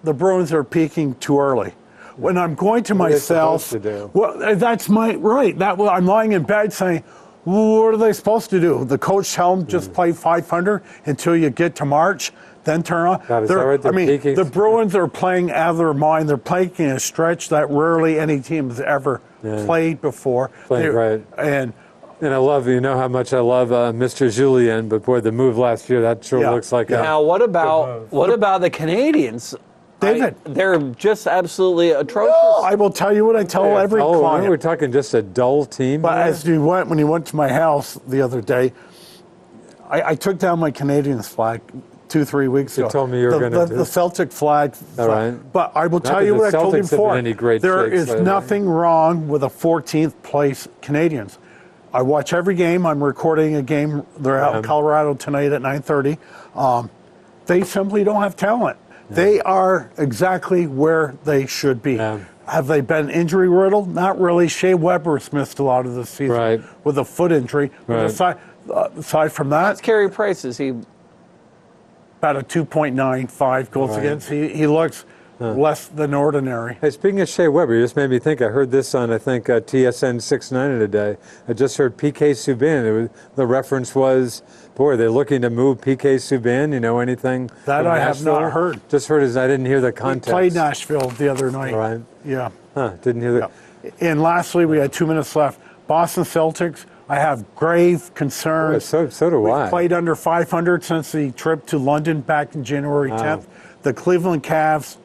the Bruins are peaking too early. When I'm going to myself... What are they supposed to do? Well, that's my... Right. I'm lying in bed saying... What are they supposed to do? The coach tell them just play 500 until you get to March, then turn on. The Bruins are playing out of their mind. They're playing a stretch that rarely any team has ever played before. Right. And I love, you know how much I love Mr. Julien, but boy, the move last year, that sure looks like Now, what about the Canadians? David. They're just absolutely atrocious. No, I will tell you what I tell every client. We're talking just a dull team. But as when you went to my house the other day, I took down my Canadians flag 2-3 weeks ago. You told me you were going to do the Celtic flag. All right. But I will tell you what I told you before. There is nothing wrong with a 14th place Canadians. I watch every game. I'm recording a game. They're out in Colorado tonight at 9:30. They simply don't have talent. They are exactly where they should be. Have they been injury riddled? Not really. Shea Weber's missed a lot of the season with a foot injury. Aside from that, what's Carey Price? Is he about a 2.95 goals against? He looks less than ordinary. Hey, speaking of Shea Weber, you just made me think. I heard this on TSN 690 today. I just heard PK Subban. The reference was, boy, they're looking to move PK Subban. You know anything? That I have not heard. Just heard I didn't hear the context. We played Nashville the other night. Right. Yeah. Didn't hear that. And lastly, we had 2 minutes left. Boston Celtics. I have grave concerns. So do I. We've played under 500 since the trip to London back in January 10th. The Cleveland Cavs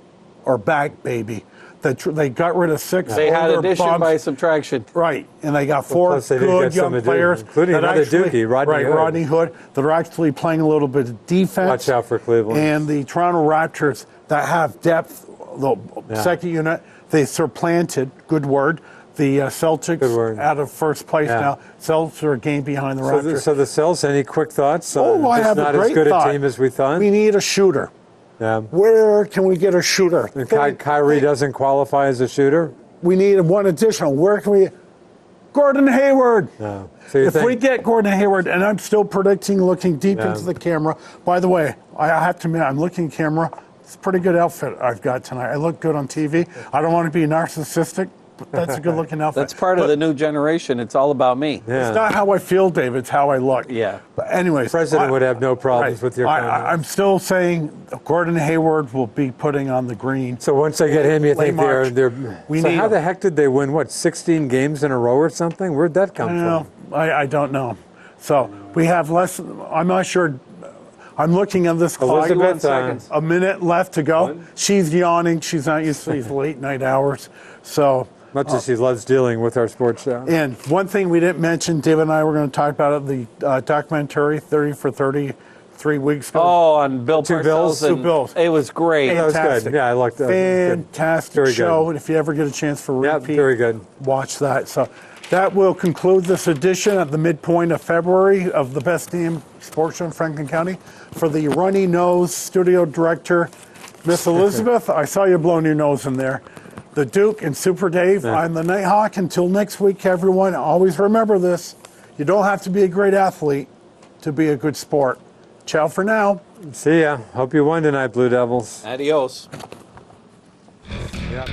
are back, baby. They got rid of 6. They had addition by subtraction. Right, and they got 4 good young players. Including another Dookie, Rodney Hood. That are actually playing a little bit of defense. Watch out for Cleveland. And the Toronto Raptors that have depth, the second unit, they supplanted, good word, the Celtics out of first place now. Celtics are a game behind the Raptors. So the Celtics, any quick thoughts? I have not a great as good thought. a team as we thought? We need a shooter. Yeah. Where can we get a shooter? And Kyrie doesn't qualify as a shooter? We need one additional. Where can we... Gordon Hayward. No. If we get Gordon Hayward, and I'm still predicting looking deep into the camera. By the way, I have to admit, I'm looking camera. It's a pretty good outfit I've got tonight. I look good on TV. I don't want to be narcissistic, but that's a good looking outfit. That's part of the new generation. It's all about me. Yeah. It's not how I feel, Dave. It's how I look. Yeah. But anyways. The president would have no problems with your comments. I'm still saying Gordon Hayward will be putting on the green. So once they get him, you think they're how the heck did they win, 16 games in a row or something? Where'd that come from? I don't know. So we have less, I'm not sure. I'm looking at this clock. A minute left to go. She's yawning. She's not used to these late night hours. So much as she loves dealing with our sports show. And one thing we didn't mention, David and I were going to talk about it, the documentary 30 for 30 3 weeks ago. Oh, on Bill Two Parcells. Bills? and Two Bills. It was great. That was Fantastic. good. Yeah, I liked that. Fantastic Very show. good. And if you ever get a chance for Yeah, repeat, very good. watch that. So that will conclude this edition at the midpoint of February of the Best Damn Sports Show in Franklin County. For the runny nose studio director, Miss Elizabeth, I saw you blowing your nose in there. The Duke and Super Dave, I'm the Nighthawk. Until next week, everyone, always remember this. You don't have to be a great athlete to be a good sport. Ciao for now. See ya. Hope you won tonight, Blue Devils. Adios. Yep.